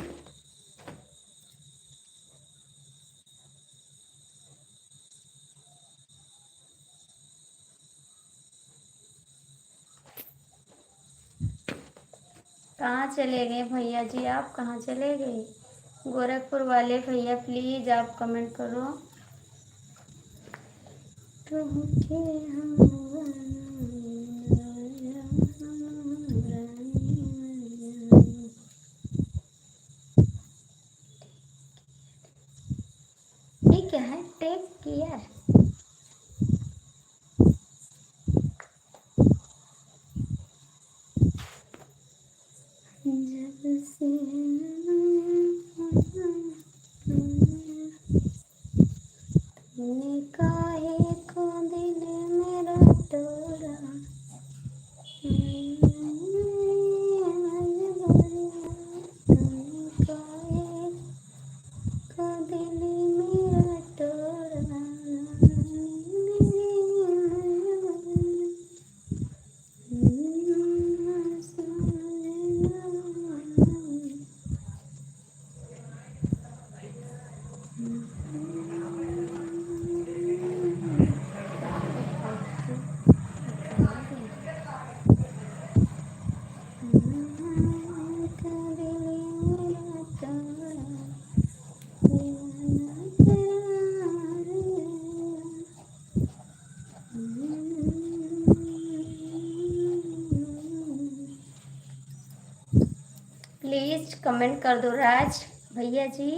कहाँ चले गए भैया जी? आप कहाँ चले गए? गोरखपुर वाले भैया प्लीज़ आप कमेंट करो। तुमके ये क्या है? Take care. जब से तुमने काहे को दिल मेरा तोड़ा। तुमने काहे को दिल मेरा तोड़ा। प्लीज़ कमेंट कर दो राज भैया जी,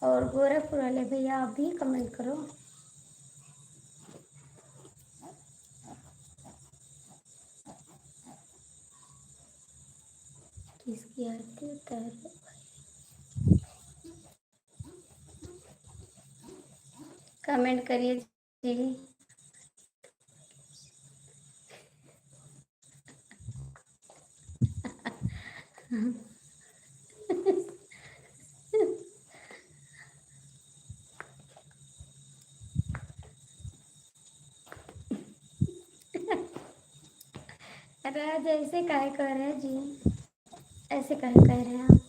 और गोरखपुर वाले भैया आप भी कमेंट करो। किसकी आरती उतारो? कमेंट करिए जी। राज ऐसे काहे कह रहे हैं जी? ऐसे काहे कह रहे हैं आप?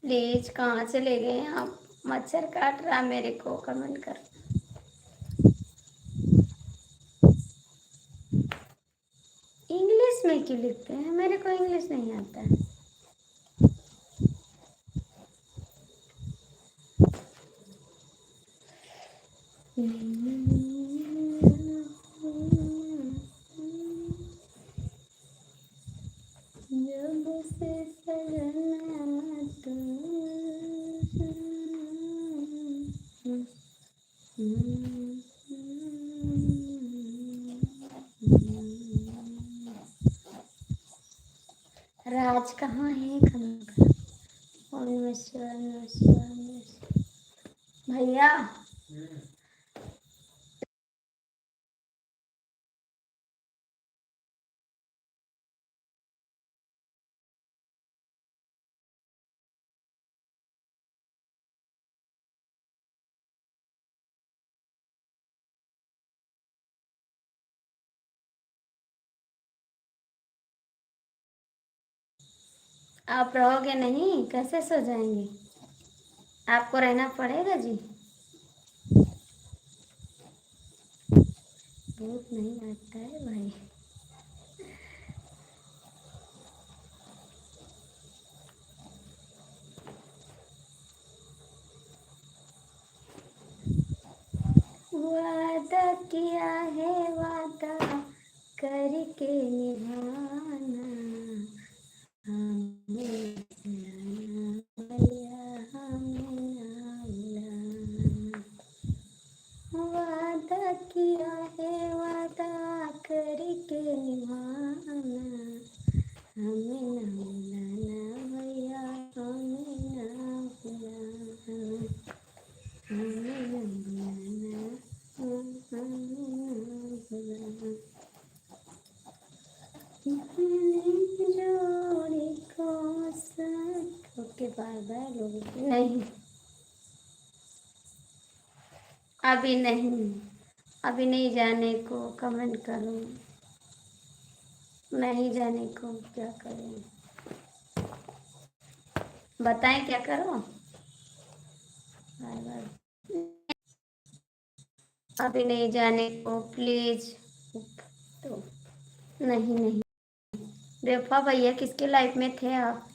प्लीज कहाँ चले गए आप? मच्छर काट रहा मेरे को, कमेंट कर। इंग्लिश में क्यों लिखते हैं? मेरे को इंग्लिश नहीं आता है। जब से सजना तू राज कहाँ है? कमेंट कर। ओम नमः शिवाय, नमः शिवाय, नमः शिवाय। भैया आप रहोगे नहीं, कैसे सो जाएंगे? आपको रहना पड़ेगा जी। भूत नहीं आता है भाई। वादा किया है वादा करके निभाना, हमें भुलाना भैया, हमें ना भुलाना। वादा किया है वादा करके निभाना, हमें ना भुलाना भैया, हमें ना भुलाना, हमें ना भुलाना, हमें ना भुलाना। अपनी जोड़ी को साथ ओके बाय बाय लोग। नहीं अभी नहीं, अभी नहीं जाने को कमेंट करो, नहीं जाने को क्या करें, बताएं क्या करो। Bye bye. अभी नहीं जाने को प्लीज। तो नहीं नहीं, रेफा भैया किसके लाइफ में थे आप?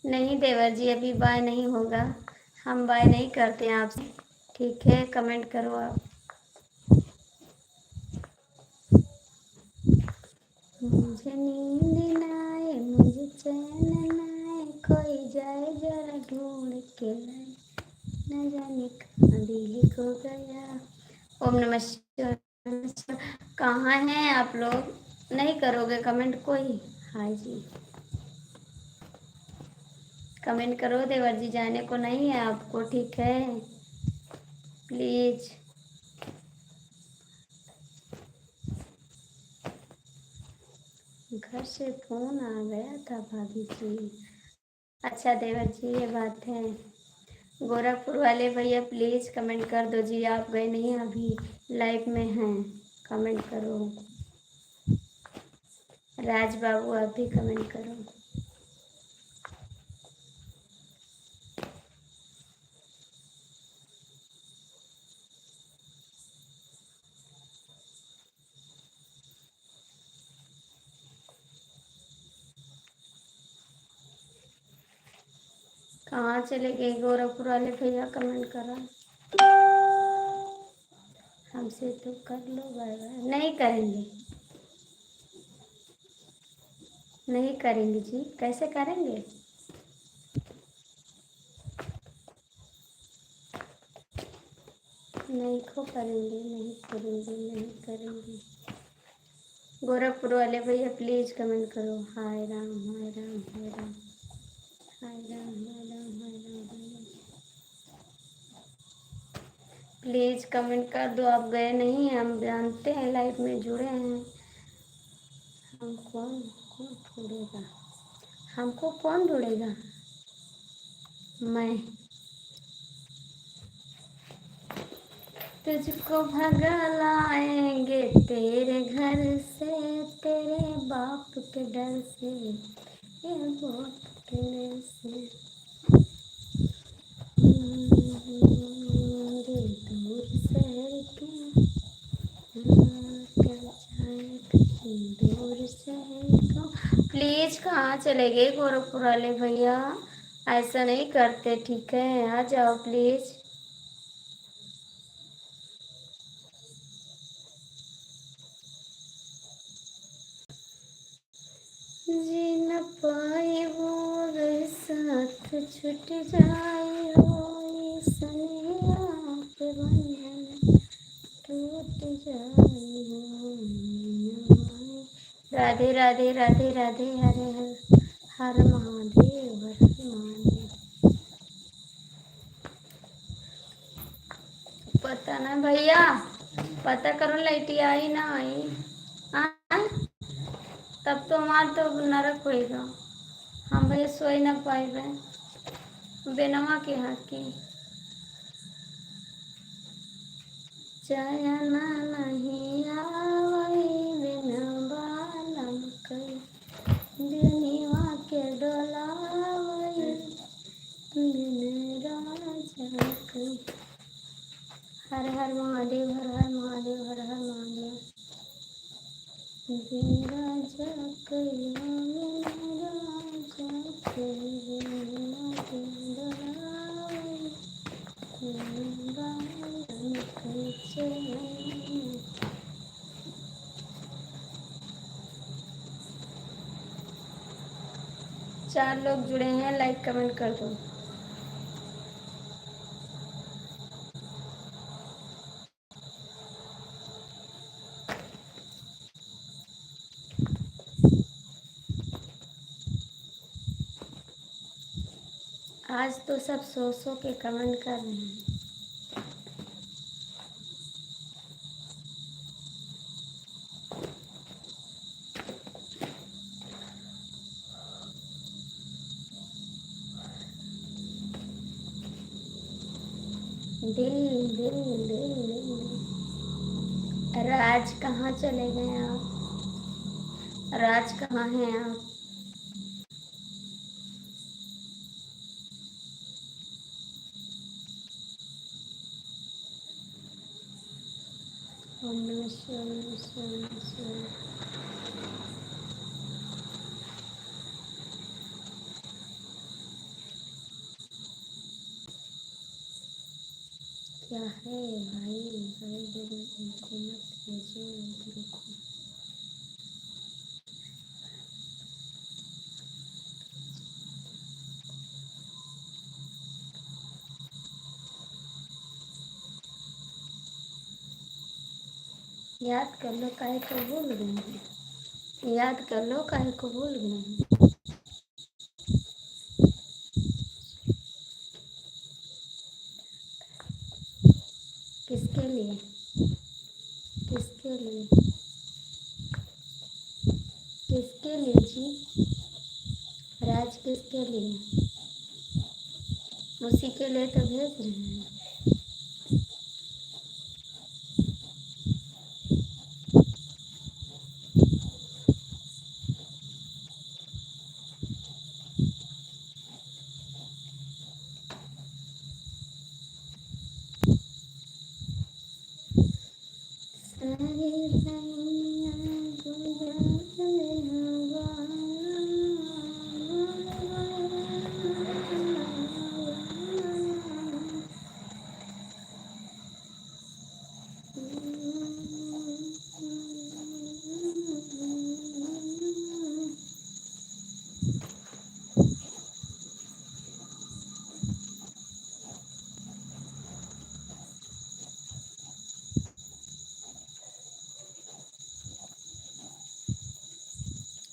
नहीं देवर जी, अभी बाय नहीं होगा, हम बाय नहीं करते हैं आपसे। ठीक है, कमेंट करो आप। मुझे नींद ना आए, मुझे चैन ना आए, कोई जाए जरा ढूंढ के लाए, न जाने कहाँ दिल खो गया। ओम नमः शिवाय। कहाँ हैं आप लोग? नहीं करोगे कमेंट कोई? हाय जी, कमेंट करो, देवर जी जाने को नहीं है आपको, ठीक है प्लीज। घर से फोन आ गया था भाभी जी। अच्छा देवर जी, ये बात है। गोरखपुर वाले भैया प्लीज कमेंट कर दो जी, आप गए नहीं अभी लाइव में हैं, कमेंट करो। राज बाबू आप भी कमेंट करो। कहाँ चले गए गोरखपुर वाले भैया, कमेंट करो। हमसे तो कर लो बाय बाय। नहीं करेंगे, नहीं करेंगे जी, कैसे करेंगे? नहीं को करेंगे, नहीं करेंगे, नहीं करेंगे। गोरखपुर वाले भैया प्लीज कमेंट करो। हाय राम हाय राम हाय राम, हाय राम हाय राम हाय राम हाय राम। प्लीज कमेंट कर दो, आप गए नहीं हैं, हम जानते हैं लाइव में जुड़े हैं। हम कौन कौन ढूंढेगा, हमको कौन ढूंढेगा? मैं तुझको भगा लाएंगे तेरे घर से, तेरे बाप के डर से, ये बहुत डर से। दिल दूर शहर के, क्या जाए कहीं दूर शहर को। प्लीज कहाँ चले गए गोरखपुर वाले भैया? ऐसा नहीं करते, ठीक है आ जाओ प्लीज। जी न पाए वो अगर साथ छूट जाए हो, ये सनहिया पे बंधन टूट जाए हो, न आए। राधे राधे राधे राधे, हरे हर हर महादेव हर महादेव। पता नहीं भैया, पता करो लाइट आई ना आई। हाँ, तब तो हमार तो नरक होएगा। हम भैया सोई ना पाए बेनवा के हाथ की चयना नहीं आवई बिन बालम कई दिनवा के डोलावई बिन राजा कई। हर हर महादेव, हर हर महादेव, हर हर महादेव। बिन राजा कई बिन राजा कई बिन के डोलावई बिन बालम कई चयना। चार लोग जुड़े हैं, लाइक कमेंट कर दो। आज तो सब सौ के कमेंट कर रहे हैं। दिल दिल दिल दिल। राज कहाँ चले गए आप? राज कहाँ हैं आप? ओम नमः शिवाय, ओम नमः शिवाय, ओम नमः शिवाय। क्या है भाई? भाई जब इनको मत भेजो इधर को। याद कर लो, काहे को भूल गए हैं? याद कर लो, काहे को भूल गए हैं? किसके लिए? किसके लिए? किसके लिए जी? राज किसके लिए? उसी के लिए तो भेज रहे हैं।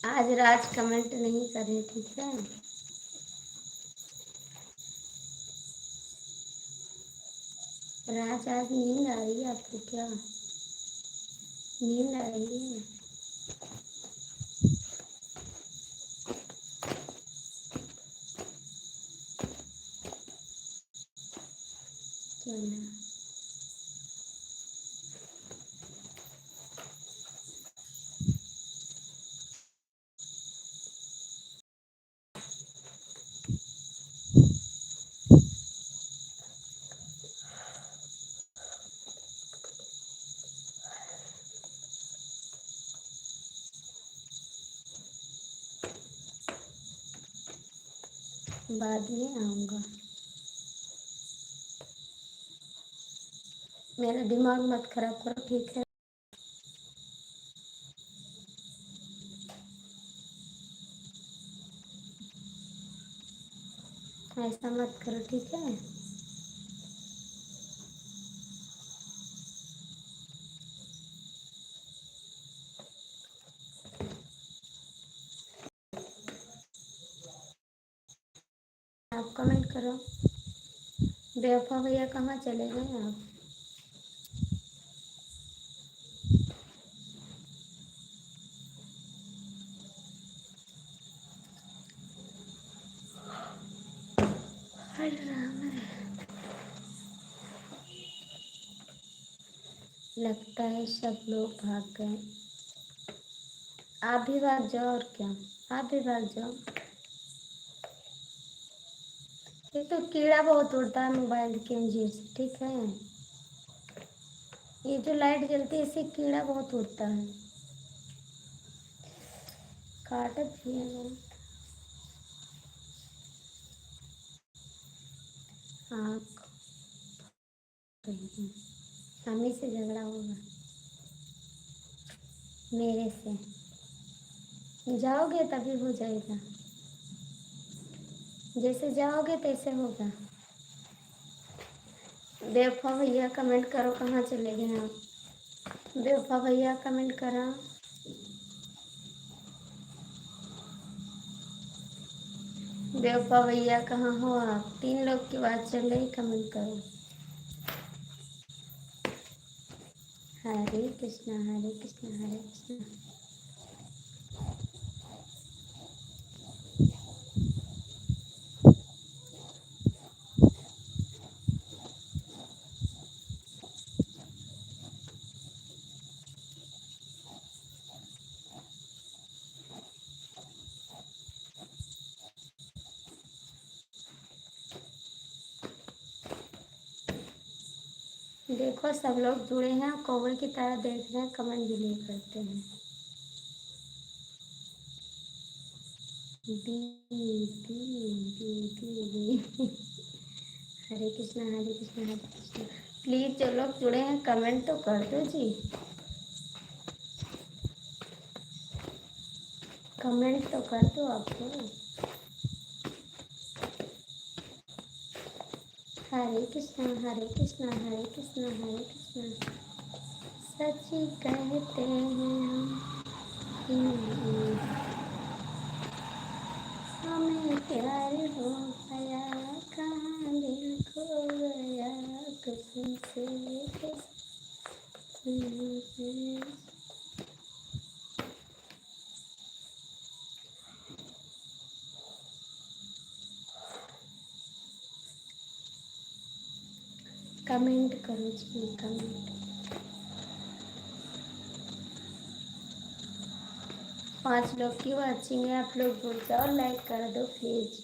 आज राज कमेंट नहीं करे, ठीक है? राज आज नींद आ रही है आपको क्या? नींद आ रही है? क्या ना? बाद में आऊँगा। मेरा दिमाग मत खराब करो, ठीक है? ऐसा मत करो, ठीक है? आप कमेंट करो। बेवफा भैया कहाँ चले गए आप? लगता है सब लोग भाग गए। आप भी भाग जाओ और क्या, आप भी भाग जाओ। ये तो कीड़ा बहुत उड़ता है मोबाइल की वजह से, ठीक है। ये जो लाइट जलती है इससे कीड़ा बहुत उड़ता है, काटत भी है बहुत। आँख हम ही से झगड़ा होगा मेरे से। जाओगे तभी हो जाएगा, जैसे जाओगे तैसे होगा। बेवफा भैया कमेंट करो, कहाँ चले गए आप? बेवफा भैया कमेंट करा। बेवफा भैया कहाँ हो आप? 3 लोग की बात चल रही, कमेंट करो। हरे कृष्णा हरे कृष्णा हरे कृष्णा। देखो सब लोग जुड़े हैं, कौवे की तरह देख रहे हैं, कमेंट भी नहीं करते हैं। दी दी दी दी दी। हरे कृष्णा हरे कृष्णा हरे कृष्णा। प्लीज जो लोग जुड़े हैं कमेंट तो कर दो जी, कमेंट तो कर दो आपको। हरे कृष्णा हरे कृष्णा हरे कृष्णा हरे कृष्णा। सच्ची कहते हैं हमें प्यार हो गया, कहाँ दिल खो गया, कसम से कमेंट करो जी, कमेंट। 5 लोग की वाचिंग है, आप लोग जुड़ जाओ, लाइक कर दो प्लीज।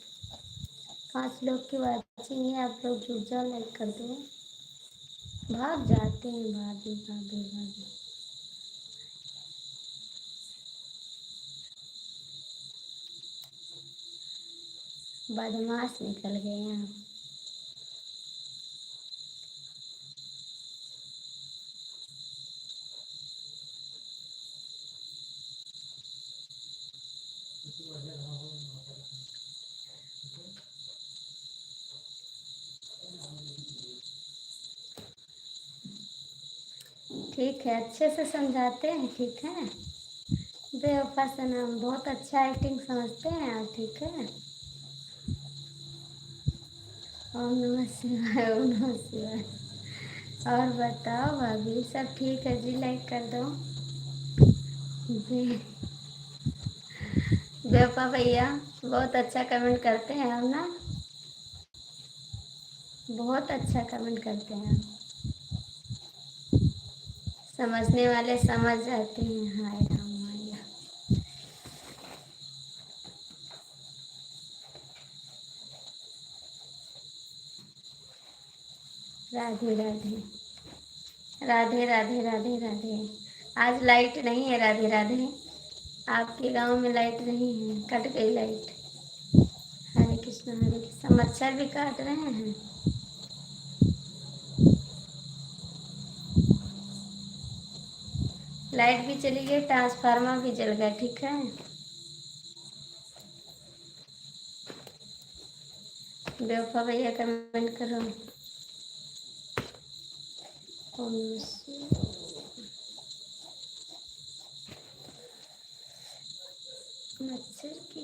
5 लोग की वाचिंग है, आप लोग जुड़ जाओ, लाइक कर दो। भाग जाते हैं, भागे भागे भागे। बदमाश निकल गए हैं आप। ठीक है, अच्छे से समझाते हैं, ठीक है। बेवफा सनम बहुत अच्छा एक्टिंग समझते हैं आप, ठीक है। ओम नमः शिवाय ओम नमः शिवाय। और बताओ भाभी, सब ठीक है जी? लाइक कर दो जी। बेवफा भैया बहुत अच्छा कमेंट करते हैं आप ना, बहुत अच्छा कमेंट करते हैं आप। समझने वाले समझ जाते हैं। हाय राम मैया। राधे राधे राधे राधे राधे राधे। आज लाइट नहीं है, राधे राधे। आपके गांव में लाइट नहीं है, कट गई लाइट। हरे कृष्णा हरे कृष्णा। मच्छर भी काट रहे हैं। लाइट भी चली गई, ट्रांसफार्मर भी जल गया, ठीक है। बेवफा भैया कमेंट करो। ओम नमः शिवाय। मच्छर की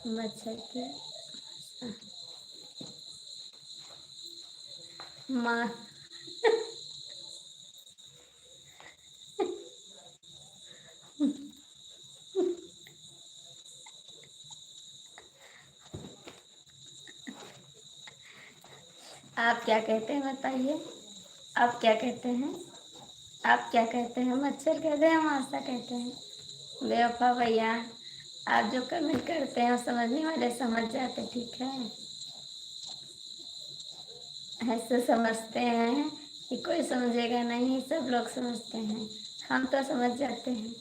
मच्छर की माँ। आप क्या कहते हैं बताइए? आप क्या कहते हैं? आप क्या कहते हैं? मच्छर कहते हैं, मासा कहते हैं? बेवफा भैया, आप जो कमेंट करते हैं समझने वाले समझ जाते, ठीक है? ऐसे समझते हैं कि कोई समझेगा नहीं, सब लोग समझते हैं, हम तो समझ जाते हैं।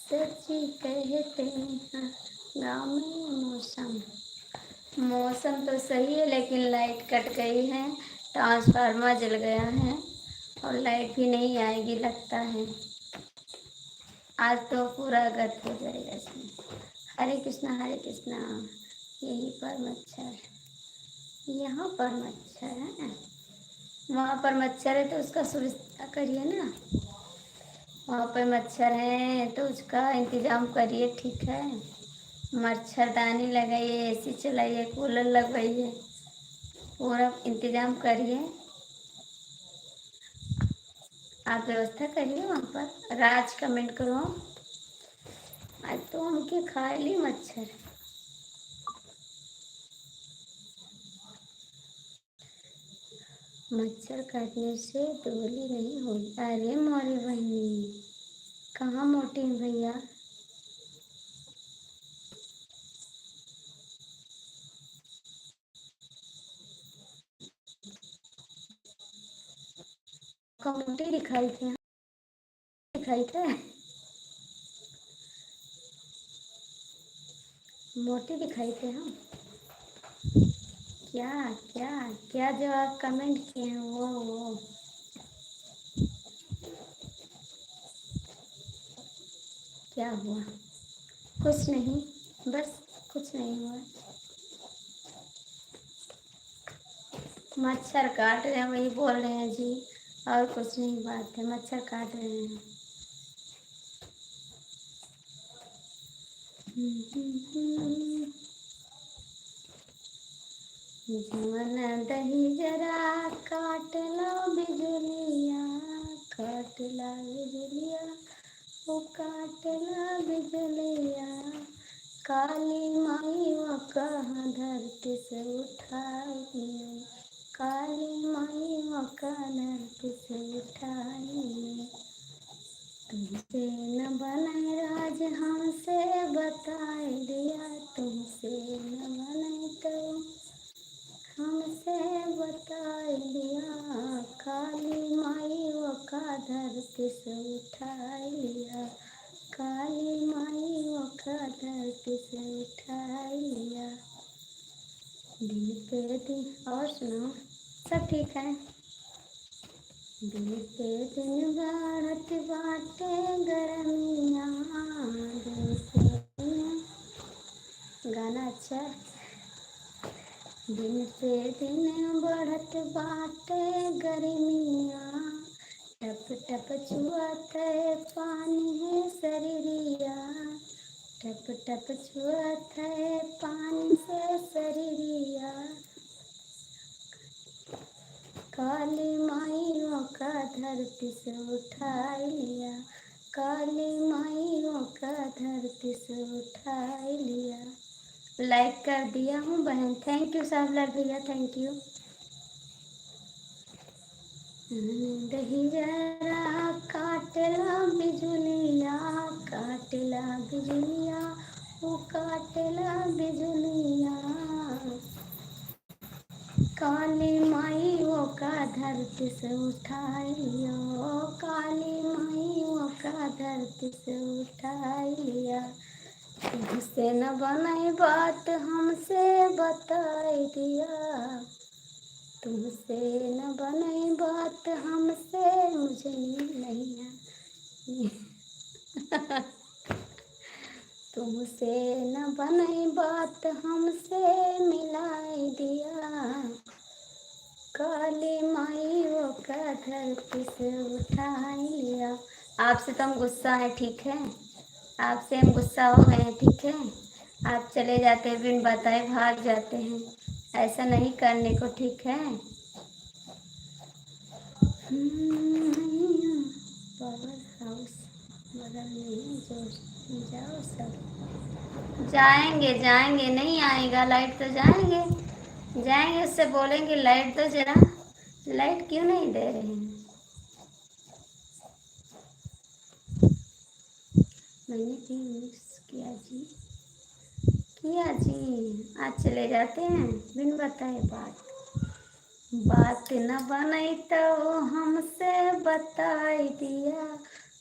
सच्ची कहते हैं गाँव में मौसम, मौसम तो सही है लेकिन लाइट कट गई है, ट्रांसफार्मर जल गया है और लाइट भी नहीं आएगी लगता है। आज तो पूरा गत हो जाएगा इसमें। हरे कृष्णा हरे कृष्णा। यहीं पर मच्छर, यहाँ पर मच्छर है, वहाँ पर मच्छर है तो उसका सुविधा करिए ना। वहाँ पर मच्छर है तो उसका इंतजाम करिए, ठीक है? मच्छरदानी लगाइए, एसी चलाइए, कूलर लगवाइए, पूरा इंतजाम करिए। आप व्यवस्था करिए वहाँ पर। राज कमेंट करो, आज तो उनके खा ली मच्छर। मच्छर काटने से दोगली नहीं हुई। अरे मोरी बहनी, कहाँ मोटी हैं भैया? कहाँ मोटी दिखाई थे? दिखाई थे मोटे दिखाई थे हम? क्या क्या क्या जो आप कमेंट किए हैं वो क्या हुआ? कुछ नहीं, बस कुछ नहीं हुआ। मच्छर काट रहे हैं, वही बोल रहे हैं जी, और कुछ नहीं बात है, मच्छर काट रहे हैं। जीवन दही जरा काट लो बिजलिया, काट ला बिजलिया, वो काट ला बिजलिया, काली माई वो कहाँ धरती से उठाई, काली माई वो कहाँ धरती से उठाई। तुमसे न बनाए राज हमसे बताए दिया, तुमसे न बनाए तो हमसे बताए दिया, काली माई वो का धरती से उठाए लिया, काली माई वो का धरती से उठाए लिया। दिन पे दिन और सुनो, सब ठीक है? दिन पे दिन बढ़त बाटे गरमिया, दिन पे दिन, गाना अच्छा। दिन पे दिन बढ़त बाटे गरमिया, टप टप छुअत है पानी है शरीरिया, टप टप छुअत है पानी से शरीरिया, काली माई वो का धरती से उठा लिया, काली माई वो का धरती से उठा लिया। लाइक कर दिया हूँ बहन, थैंक यू सावलाल भैया, थैंक यू। दही जरा काटला बिजुलिया, काटला बिजुलिया, वो काटला बिजुलिया, काली माई वो का धरती से उठाइयो, काली माई वो का धरती से उठाइया। तुमसे न बनाई बात हमसे बताई दिया, तुमसे न बनाई बात हमसे, मुझे नींद नहीं आई। तुमसे न बनाई बात हमसे मिलाई दिया, काली माई वो का धरती से उठा लिया। आपसे तो हम गुस्सा है, ठीक है? आपसे हम गुस्सा हो गए हैं, ठीक है? आप चले जाते हैं, बिन बताए भाग जाते हैं, ऐसा नहीं करने को, ठीक है? पावर हाउस बगल में जो जाओ सब जाएंगे, जाएंगे नहीं आएगा लाइट तो जाएंगे, जाएंगे उससे बोलेंगे लाइट दो जरा, लाइट क्यों नहीं दे रहे हैं। मैंने भी मिस किया जी, किया जी। आज चले जाते हैं बिन बताए बात, बात न बनई तो हमसे बताई दिया,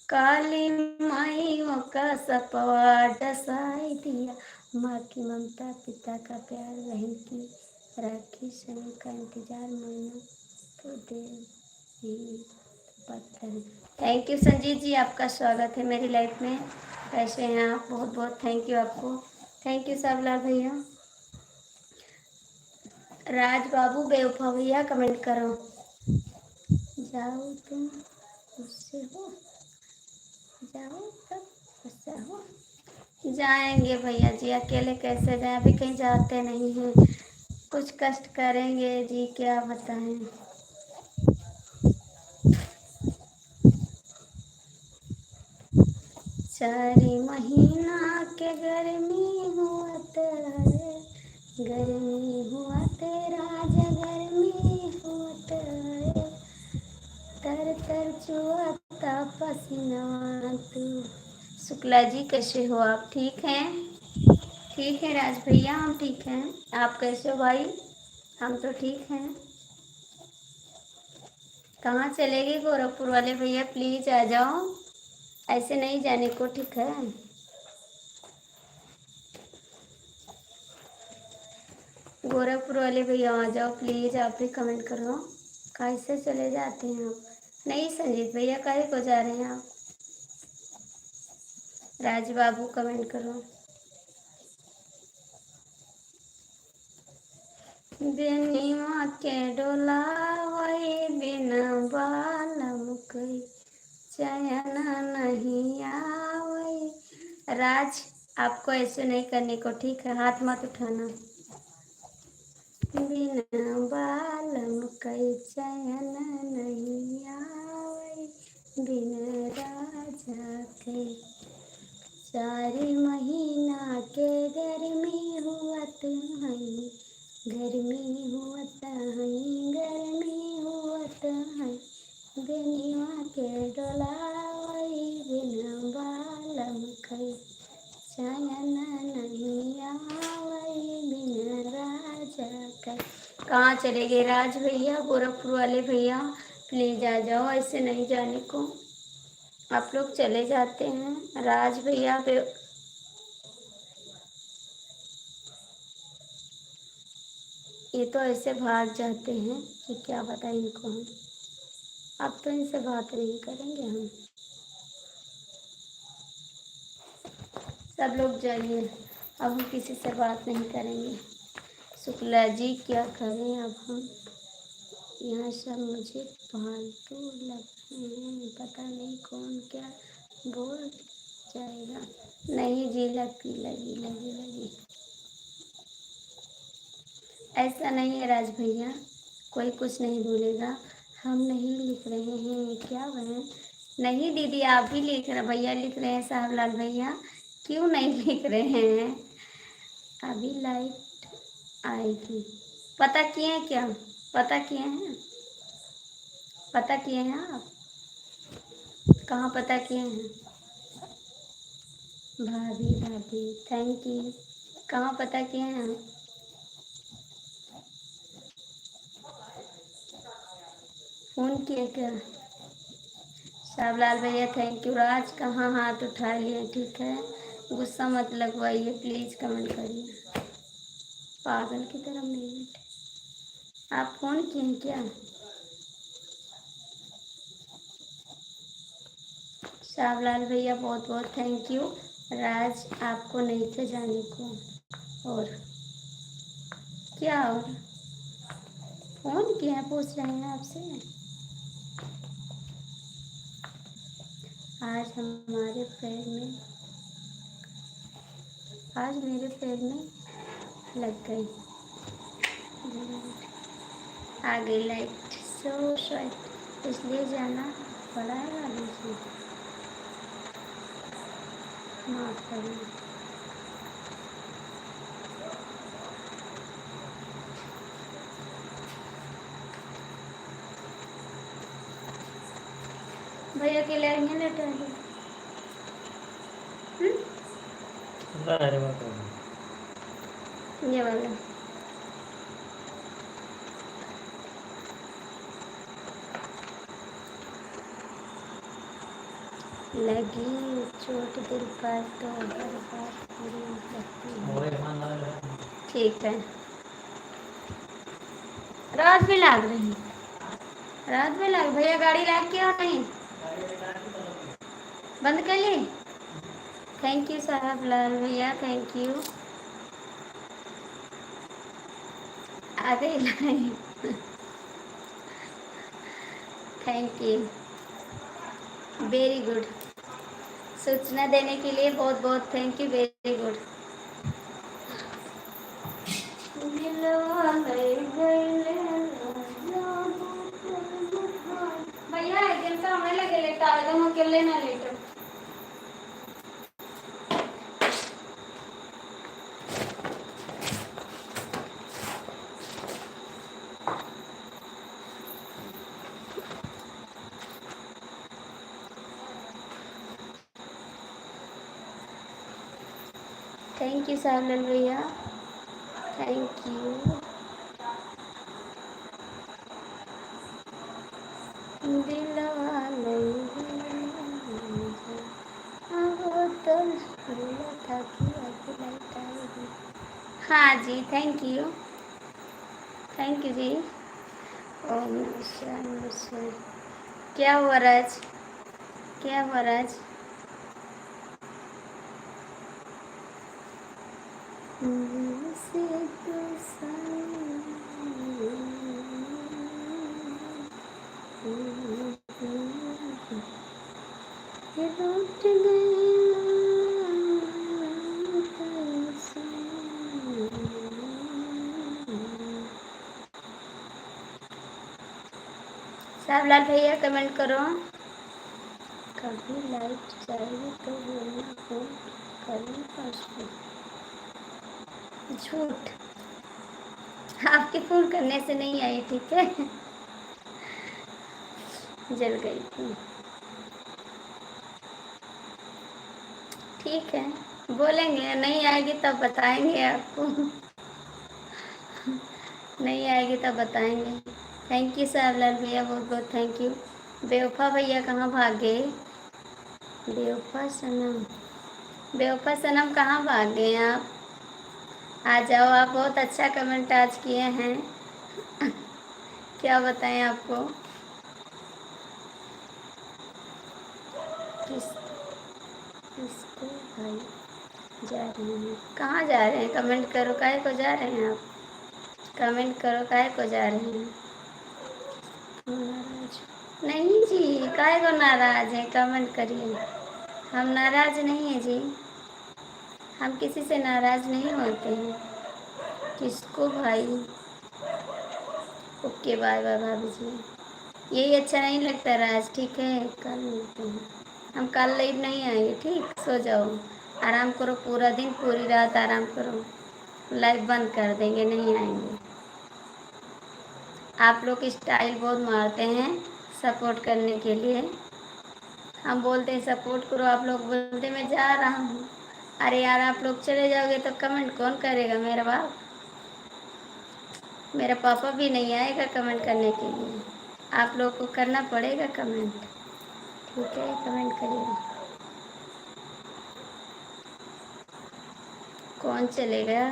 काली माइयों का सपवा डसाई दिया। माँ की ममता, पिता का प्यार, बहन की राखी, समय का इंतजार, मानो तो देव ही पत्थर। थैंक यू संजीत जी, आपका स्वागत है मेरी लाइफ में। कैसे हैं आप? बहुत बहुत थैंक यू आपको। थैंक यू सावलाल भैया। राज बाबू बेवफा भैया कमेंट करो। जाओ तुम मुझसे हो, जाओ तब मुझसे हो। जाएंगे भैया जी, अकेले कैसे जाएं, अभी कहीं जाते नहीं हैं। कुछ कष्ट करेंगे जी, क्या बताएं। 4 महीना के गर्मी हुआ तेरे, गर्मी हुआ तेरा जग, गर्मी हुआ तेरे, तर तर चुआता पसीना तू। शुक्ला जी कैसे हो आप? ठीक हैं? ठीक है राज भैया, हम ठीक हैं। आप कैसे हो भाई? हम तो ठीक हैं। कहाँ चले गए गोरखपुर वाले भैया? प्लीज आ जाओ, ऐसे नहीं जाने को, ठीक है। गोरखपुर वाले भैया आ जाओ प्लीज, आप भी कमेंट करो। कैसे चले जाते हैं आप? नहीं संजीत भैया, काहे को जा रहे हैं आप? राज बाबू कमेंट करो। बेनिया के डोला वही बिना बालम कई, चयन नहीं आवई। राज, आपको ऐसे नहीं करने को, ठीक है? हाथ मत उठाना। बिना बालम कई चयन नहीं आवई, बिन राजा के। 4 महीना के गर्मी हुआ तुहई, गर्मी हुआ तहई, गर्मी हुआ तहई। बेनिया के डोलावई बिना बालम कई, चयन नहीं आवई, बिना राजा कई। कहाँ चले गए राज भैया? गोरखपुर वाले भैया प्लीज आ जाओ, ऐसे नहीं जाने को। आप लोग चले जाते हैं। राज भैया पे ये तो ऐसे भाग जाते हैं कि क्या बताएं इनको हम। अब तो इनसे बात नहीं करेंगे हम। सब लोग जाइए, अब हम किसी से बात नहीं करेंगे। शुक्ला जी क्या करें अब हम, यहाँ सब मुझे फालतू लगते हैं, पता नहीं कौन क्या बोल जाएगा। नहीं जी, लगी लगी लगी लगी। ऐसा नहीं है राज भैया, कोई कुछ नहीं बोलेगा। हम नहीं लिख रहे हैं क्या बहन? नहीं दीदी, आप भी लिख रहे, भैया लिख रहे हैं, साहबलाल भैया क्यों नहीं लिख रहे हैं? अभी लाइट आएगी। पता किए हैं क्या? पता किए हैं? पता किए हैं आप? कहाँ पता किए हैं? भाभी भाभी थैंक यू। कहाँ पता किए हैं आप? फ़ोन किए क्या? शाबलाल भैया थैंक यू। राज कहाँ हाथ उठा लिए, ठीक है, गुस्सा मत लगवाइए प्लीज़, कमेंट करिए। पागल की तरह मिनट, आप फ़ोन किए हैं क्या? शाबलाल भैया बहुत बहुत थैंक यू। राज आपको नहीं थे जाने को। और क्या? और फ़ोन किए हैं, पूछ रहे हैं आपसे। आज हमारे पैर में, आज मेरे पैर में लग गई, आ गई लाइट। सो शायद इसलिए जाना पड़ा है आगे से, माफ करना। भैया के लिए आएंगे ना टहल। ये वाला लगी चोट दिल पर तो हर बात पूरी हो सकती है। ठीक है, रात में लाग रही, रात में लाग भैया गाड़ी लाग के और नहीं बंद कर ली। थैंक यू साहब लाल भैया, थैंक यू। आधे line thank you, very good. सूचना देने के लिए बहुत बहुत थैंक यू, वेरी गुड। भैया एकदम से हमें लगे लेटा एकदम अकेले ना लेटो। थैंक यू सावलन भैया, थैंक यू। दिलवा था कि हाँ जी, थैंक यू, थैंक यू जी। ओम नमः शिवाय, नमः शिवाय। क्या हुआ राज, क्या हुआ राज? साहबलाल भैया कमेंट करो। कभी लाइट चाहिए तो बोलना, फोन करूँ परसों। झूठ, आपके फोन करने से नहीं आई, ठीक है। जल गई थी, ठीक है, बोलेंगे। नहीं आएगी तब बताएंगे आपको, नहीं आएगी तब बताएंगे। थैंक यू साहबलाल भैया, बहुत बहुत थैंक यू। बेवफा भैया कहाँ भाग गए? बेवफा सनम, बेवफा सनम कहाँ भाग गए आप? आ जाओ, आप बहुत अच्छा कमेंट आज किए हैं। क्या बताएं आपको? किस किसको भाई जा रहे हैं? कहाँ जा रहे हैं? कमेंट करो, काहे को जा रहे हैं आप? कमेंट करो, काहे को जा रहे हैं? नाराज नहीं जी, काहे को नाराज हैं? कमेंट करिए। हम नाराज नहीं हैं जी, हम किसी से नाराज नहीं होते हैं। किसको भाई? ओके, बाय बाय भाभी जी। यही अच्छा नहीं लगता राज, ठीक है, कल मिलते हैं। हम कल लाइव नहीं आएंगे, ठीक, सो जाओ, आराम करो, पूरा दिन पूरी रात आराम करो, लाइव बंद कर देंगे, नहीं आएंगे। आप लोग स्टाइल बहुत मारते हैं सपोर्ट करने के लिए। हम बोलते हैं सपोर्ट करो, आप लोग बोलते मैं जा रहा हूँ। अरे यार, आप लोग चले जाओगे तो कमेंट कौन करेगा? मेरा बाप, मेरा पापा भी नहीं आएगा कमेंट करने के लिए। आप लोग को करना पड़ेगा कमेंट, ठीक है, कमेंट करिए। कौन चलेगा?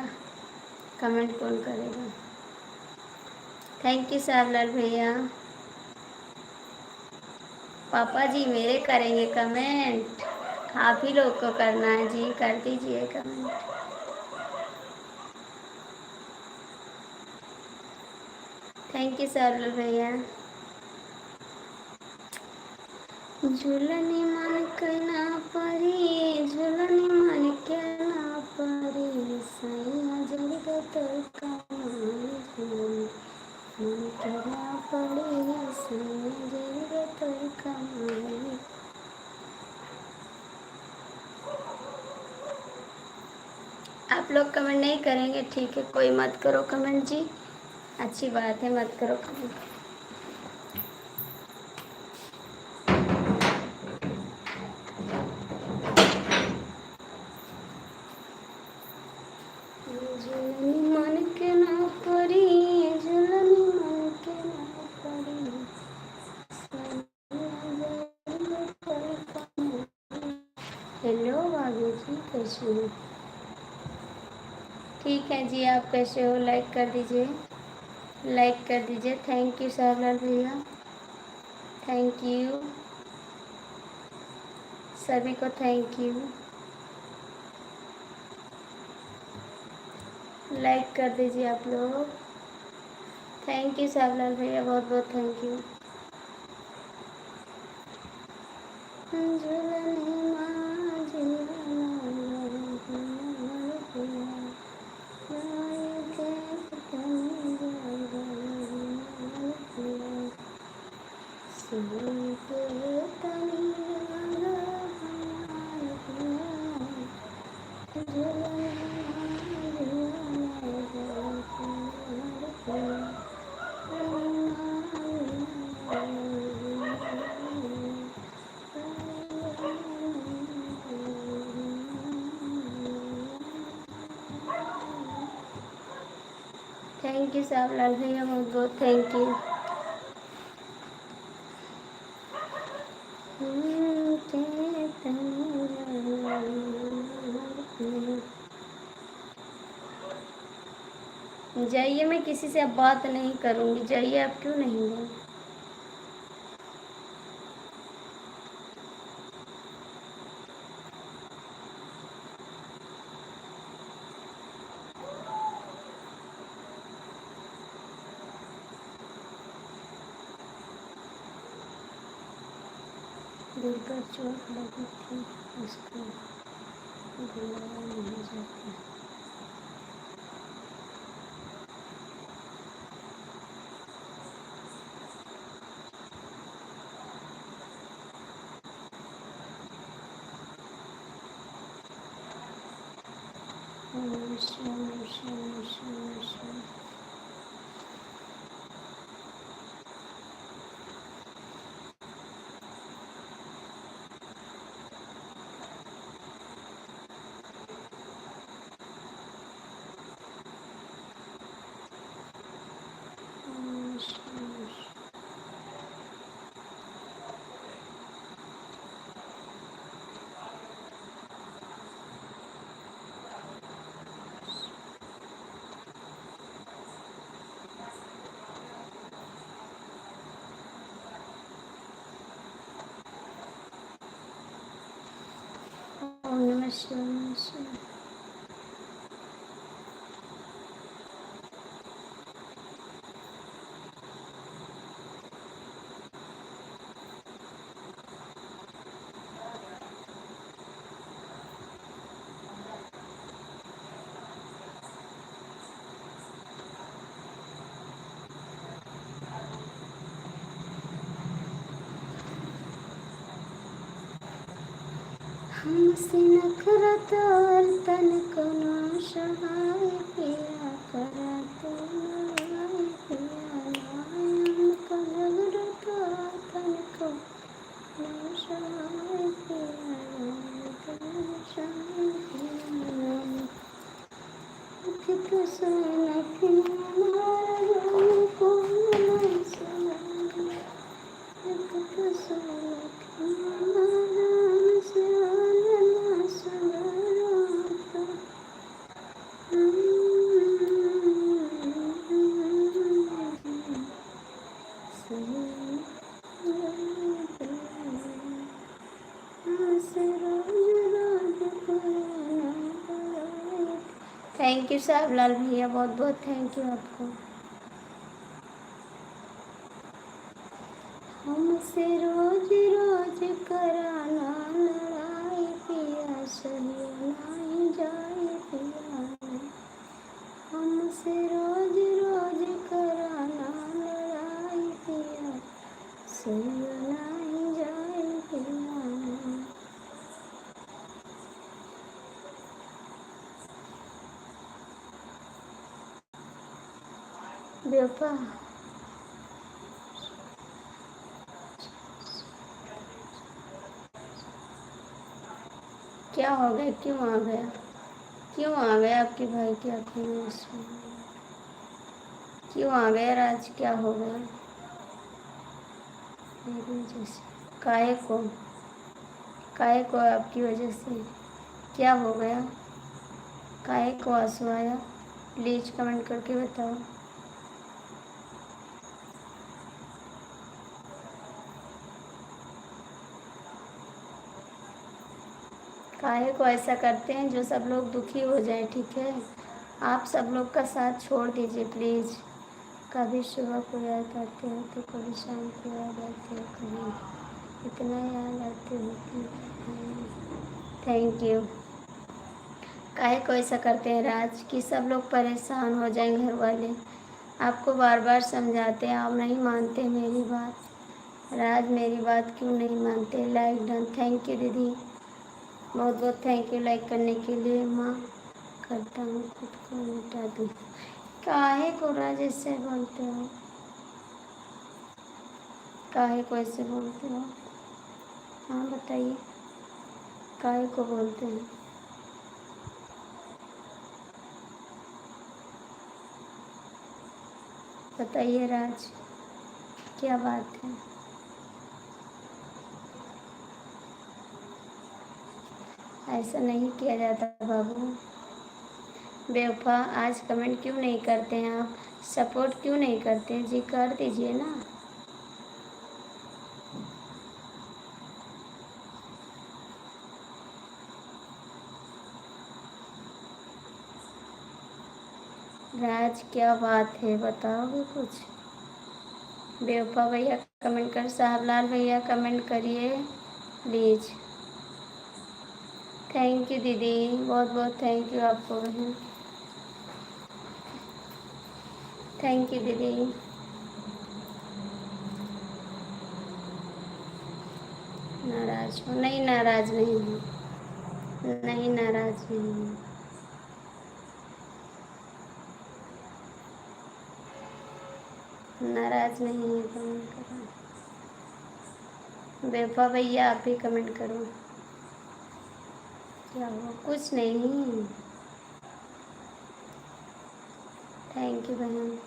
कमेंट कौन करेगा? थैंक यू साहबलाल भैया। पापा जी मेरे करेंगे कमेंट, आप ही लोग को करना है जी, कर दीजिए कमेंट। थैंक यू साहबलाल भैया। झूलनी मन के ना परी, झूलनी मन के ना परी, सैया जग तो कमाई, झूलनी मन के ना परी, सैया जग तो कमाई। आप लोग कमेंट नहीं करेंगे, ठीक है, कोई मत करो कमेंट जी, अच्छी बात है, मत करो कमेंट। हेलो भाभी जी, कैसे हो? ठीक है जी, आप कैसे हो? लाइक कर दीजिए, लाइक कर दीजिए। थैंक यू साहबलाल भैया, थैंक यू सभी को, थैंक यू। लाइक कर दीजिए आप लोग। थैंक यू साहबलाल भैया, बहुत बहुत थैंक यू। झूलने माँ थैंक यू साहबलाल भैया, बहुत बहुत थैंक यू। जाइए, मैं किसी से अब बात नहीं करूँगी, जाइए, आप क्यों नहीं गए? दुर्गा चोट लगी थी उसको, बुलाया नहीं जाता। ओम नमः शिवाय, नमः शिवाय। हमसे नखरत और तन को ना सहाय पिया करा तो नाय पिया नायन को नगरत और तन को ना सहाय पिया नायन को ना सहाय पिया कित सोना किनारा को ना सहाय कित सोना किनारा से ना सहाय थैंक यू साहबलाल भैया, बहुत बहुत थैंक यू आपको। हमसे रोज रोज कराना लड़ाई पिया सही नहीं जाए पिया हमसे रोज रोज कराना लड़ाई पिया सही नहीं जाए पिया बेवफा। क्या हो गया, क्यों आ गया, क्यों आ गया आपके भाई की आंखों में आंसू? क्यों आ गया राज, क्या हो गया? मेरी जैसे काहे को काहे को आपकी वजह से क्या हो गया? काहे को आंसू आया? प्लीज कमेंट करके बताओ। काहे को ऐसा करते हैं जो सब लोग दुखी हो जाए, ठीक है? आप सब लोग का साथ छोड़ दीजिए प्लीज़। कभी सुबह को याद आते हो तो कभी शाम को याद आते हो, कभी इतना याद आते हो कि थैंक यू। काहे को ऐसा करते हैं राज कि सब लोग परेशान हो जाएं, घर वाले आपको बार बार समझाते हैं, आप नहीं मानते मेरी बात। राज मेरी बात क्यों नहीं मानते? लाइक डन, थैंक यू दीदी, बहुत बहुत थैंक यू लाइक करने के लिए। माँ करता हूँ खुद को मिटा दूँ। काहे को राज ऐसे बोलते हो? काहे को ऐसे बोलते हो? हाँ बताइए, काहे को बोलते हैं? बताइए राज, क्या बात है? ऐसा नहीं किया जाता बाबू। बेवफा, आज कमेंट क्यों नहीं करते हैं आप? सपोर्ट क्यों नहीं करते जी? कर दीजिए ना। राज क्या बात है, बताओगे कुछ? बेवफा भैया कमेंट कर, साहबलाल भैया कमेंट करिए प्लीज़। थैंक यू दीदी, बहुत बहुत थैंक यू आपको बहन। थैंक यू दीदी। नाराज हो? नहीं, नाराज नहीं हूँ। नहीं, नाराज नहीं हूँ। नाराज नहीं है, कमेंट करो। बेवफा भैया आप भी कमेंट करो। क्या हुआ? कुछ नहीं। थैंक यू बहन।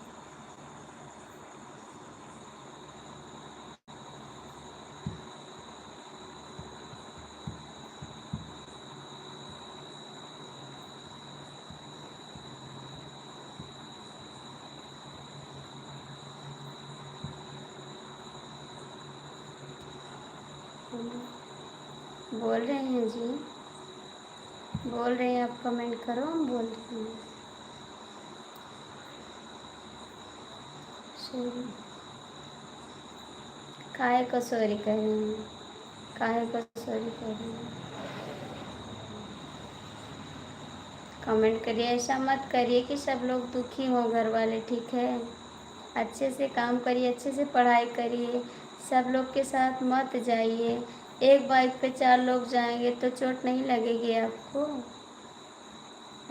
बोल रहे हैं जी, बोल रहे हैं, आप कमेंट करो, हम बोल रहे हैं। सॉरी, काहे को सॉरी कह रहे हैं? काहे को सॉरी कह रहे हैं? कमेंट करिए, ऐसा मत करिए कि सब लोग दुखी हों घर वाले, ठीक है? अच्छे से काम करिए, अच्छे से पढ़ाई करिए, सब लोग के साथ मत जाइए। एक बाइक पे 4 लोग जाएंगे तो चोट नहीं लगेगी आपको?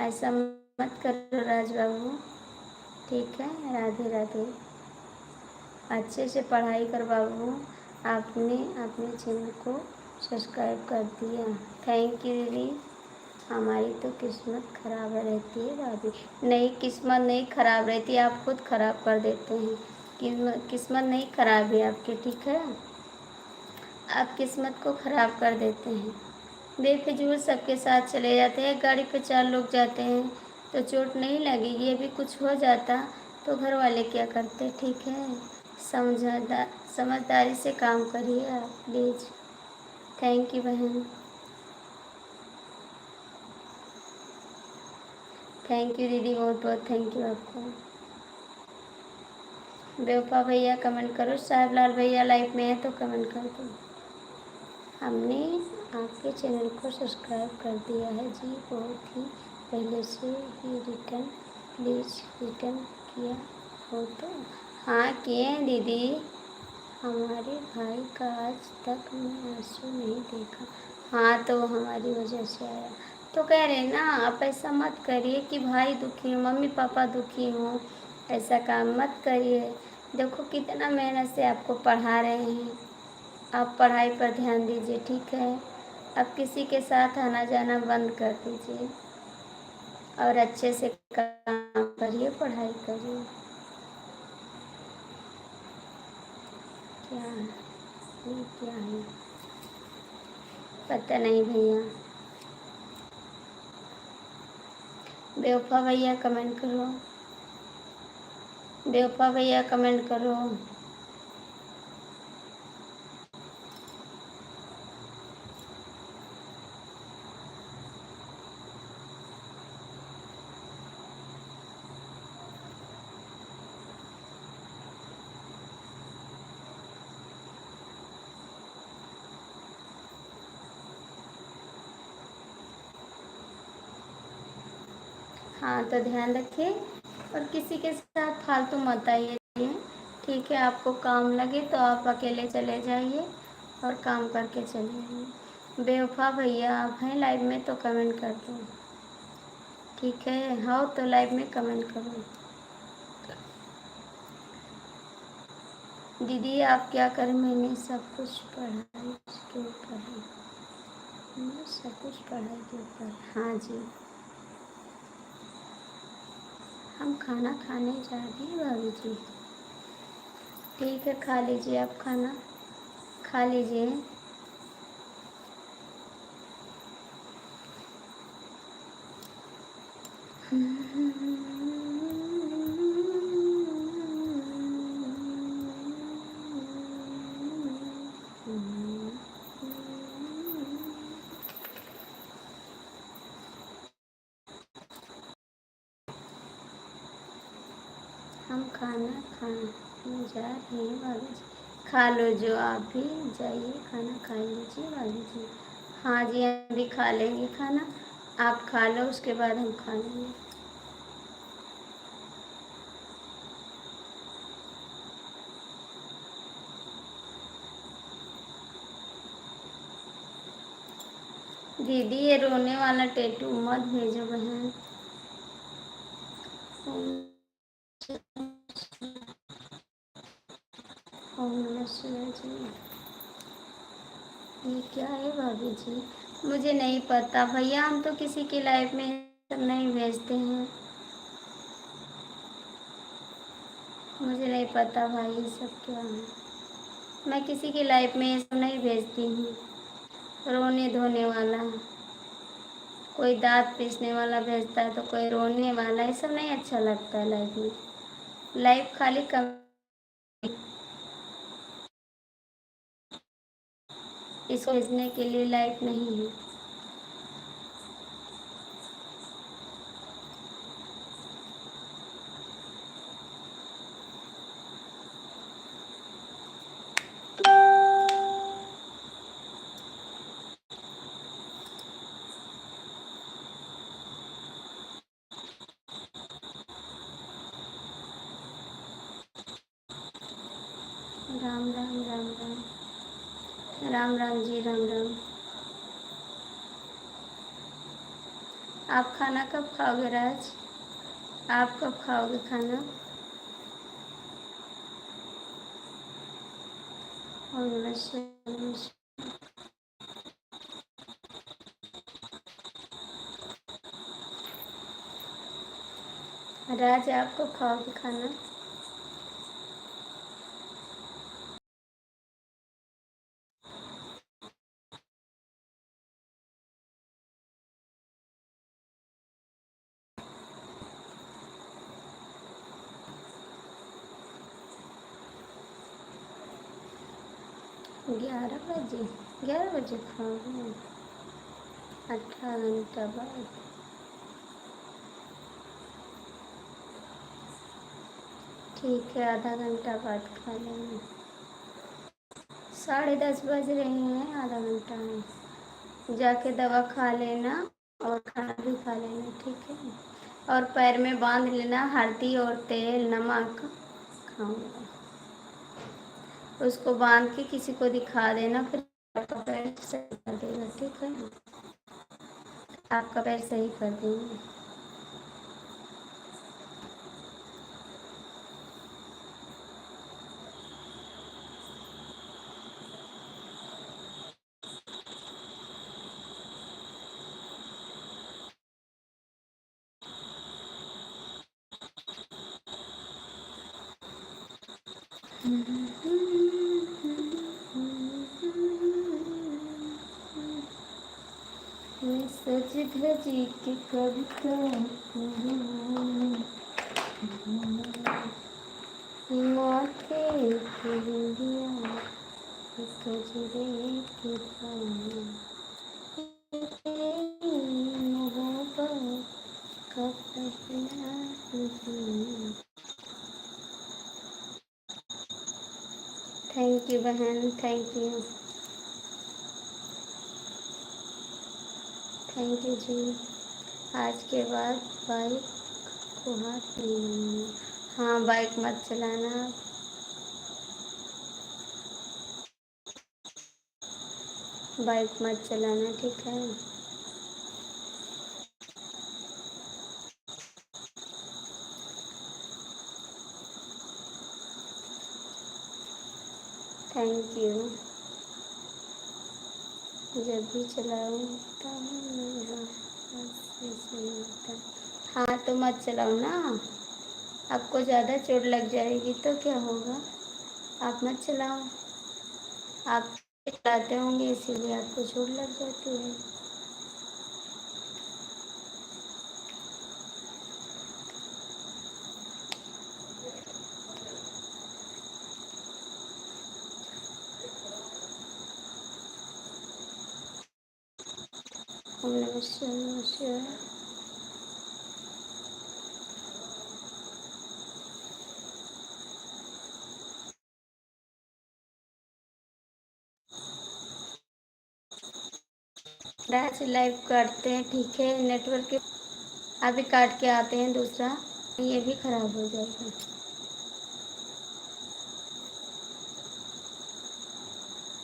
ऐसा मत करो राज बाबू, ठीक है? राधे राधे। अच्छे से पढ़ाई कर बाबू। आपने अपने चैनल को सब्सक्राइब कर दिया, थैंक यू दीदी। हमारी तो किस्मत खराब रहती है भाभी। नहीं, किस्मत नहीं खराब रहती, आप खुद खराब कर देते हैं। किस्मत नहीं खराब है आपकी, ठीक है? आप किस्मत को खराब कर देते हैं। बेफिजूल सबके साथ चले जाते हैं, गाड़ी पे 4 लोग जाते हैं तो चोट नहीं लगेगी। अभी कुछ हो जाता तो घर वाले क्या करते, ठीक है? समझदारी से काम करिए आप प्लीज़। थैंक यू बहन, थैंक यू दीदी, बहुत बहुत थैंक यू आपको। बेवफा भैया कमेंट करो, साहबलाल भैया लाइफ में है तो कमेंट कर दो। हमने आपके चैनल को सब्सक्राइब कर दिया है जी, बहुत ही पहले से ही। रिटर्न प्लीज़, रिटर्न किया हो तो? हाँ किए हैं दीदी। हमारे भाई का आज तक मैं आंसू नहीं देखा। हाँ तो हमारी वजह से आया तो कह रहे हैं ना, आप ऐसा मत करिए कि भाई दुखी हो, मम्मी पापा दुखी हों। ऐसा काम मत करिए। देखो कितना मेहनत से आपको पढ़ा रहे हैं, आप पढ़ाई पर ध्यान दीजिए, ठीक है? अब किसी के साथ आना जाना बंद कर दीजिए और अच्छे से काम करिए, पढ़ाई करिए। क्या है ये? क्या है? पता नहीं भैया। बेवफा भैया कमेंट करो, बेवफा भैया कमेंट करो। हाँ तो ध्यान रखिए और किसी के साथ फालतू मत आइए, ठीक है। आपको काम लगे तो आप अकेले चले जाइए और काम करके चले आइए। बेवफा भैया आप हैं लाइव में तो कमेंट कर दो, ठीक है। हो तो लाइव में कमेंट करो। दीदी आप क्या करें, मैंने सब कुछ पढ़ाई के ऊपर है, मैं सब कुछ पढ़ाई के ऊपर। हाँ जी, हम खाना खाने जा रहे हैं भाभी जी। ठीक है, खा लीजिए, आप खाना खा लीजिए। हम खाना खाने जा रहे हैं भाभी जी। खा लो जो, आप भी जाइए खाना खा लीजिए भाभी जी। हाँ जी, हम भी खा लेंगे खाना। आप खा लो, उसके बाद हम खा लेंगे। दीदी ये रोने वाला टैटू मत भेजो बहन। ओम नमः शिवाय जी। ये क्या है भाभी जी? मुझे नहीं पता भैया, हम तो किसी की लाइफ में सब नहीं भेजते हैं। मुझे नहीं पता भाई ये सब क्या है। मैं किसी की लाइफ में ये सब नहीं भेजती हूँ। रोने धोने वाला, कोई दांत पीसने वाला भेजता है तो कोई रोने वाला, ये सब नहीं अच्छा लगता है लाइफ में। लाइफ खाली कम, इसको भेजने के लिए लाइफ नहीं है। राम राम राम राम। राम राम जी, राम राम। आप खाना कब खाओगे राज? आप कब खाओगे खाना? और नमः। राज आप कब खाओगे खाना? 11 बजे? 11 बजे खाओगे? 18 घंटा बाद? ठीक है, आधा घंटा बाद खा लेंगे। 10:30 बज रहे हैं, आधा घंटा है। जाके दवा खा लेना और खाना भी खा लेना, ठीक है। और पैर में बांध लेना, हल्दी और तेल नमक खाऊंगा, उसको बांध के किसी को दिखा देना, फिर आपका पैर सही कर देगा, ठीक है। आपका पैर सही कर देंगे। मैं सज धज के कविता पढ़ूं, माथे पे बिंदिया कजरे के पानी, तेरी मोहब्बत का पहला हुस्न। थैंक यू बहन, थैंक यू, थैंक यू जी। आज के बाद बाइक को हाथ नहीं लगाना। हाँ, बाइक मत चलाना। बाइक मत चलाना, ठीक है। Thank you. जब भी चलाता हूँ मेरा हाथ ऐसे होता है। हाँ तो मत चलाओ ना, आपको ज़्यादा चोट लग जाएगी तो क्या होगा। आप मत चलाओ, आप चलाते होंगे इसीलिए आपको चोट लग जाती है। ओम नमः शिवाय, नमः शिवाय। आज लाइव काटते हैं, ठीक है। नेटवर्क के अभी काट के आते हैं दूसरा, ये भी खराब हो जाएगा।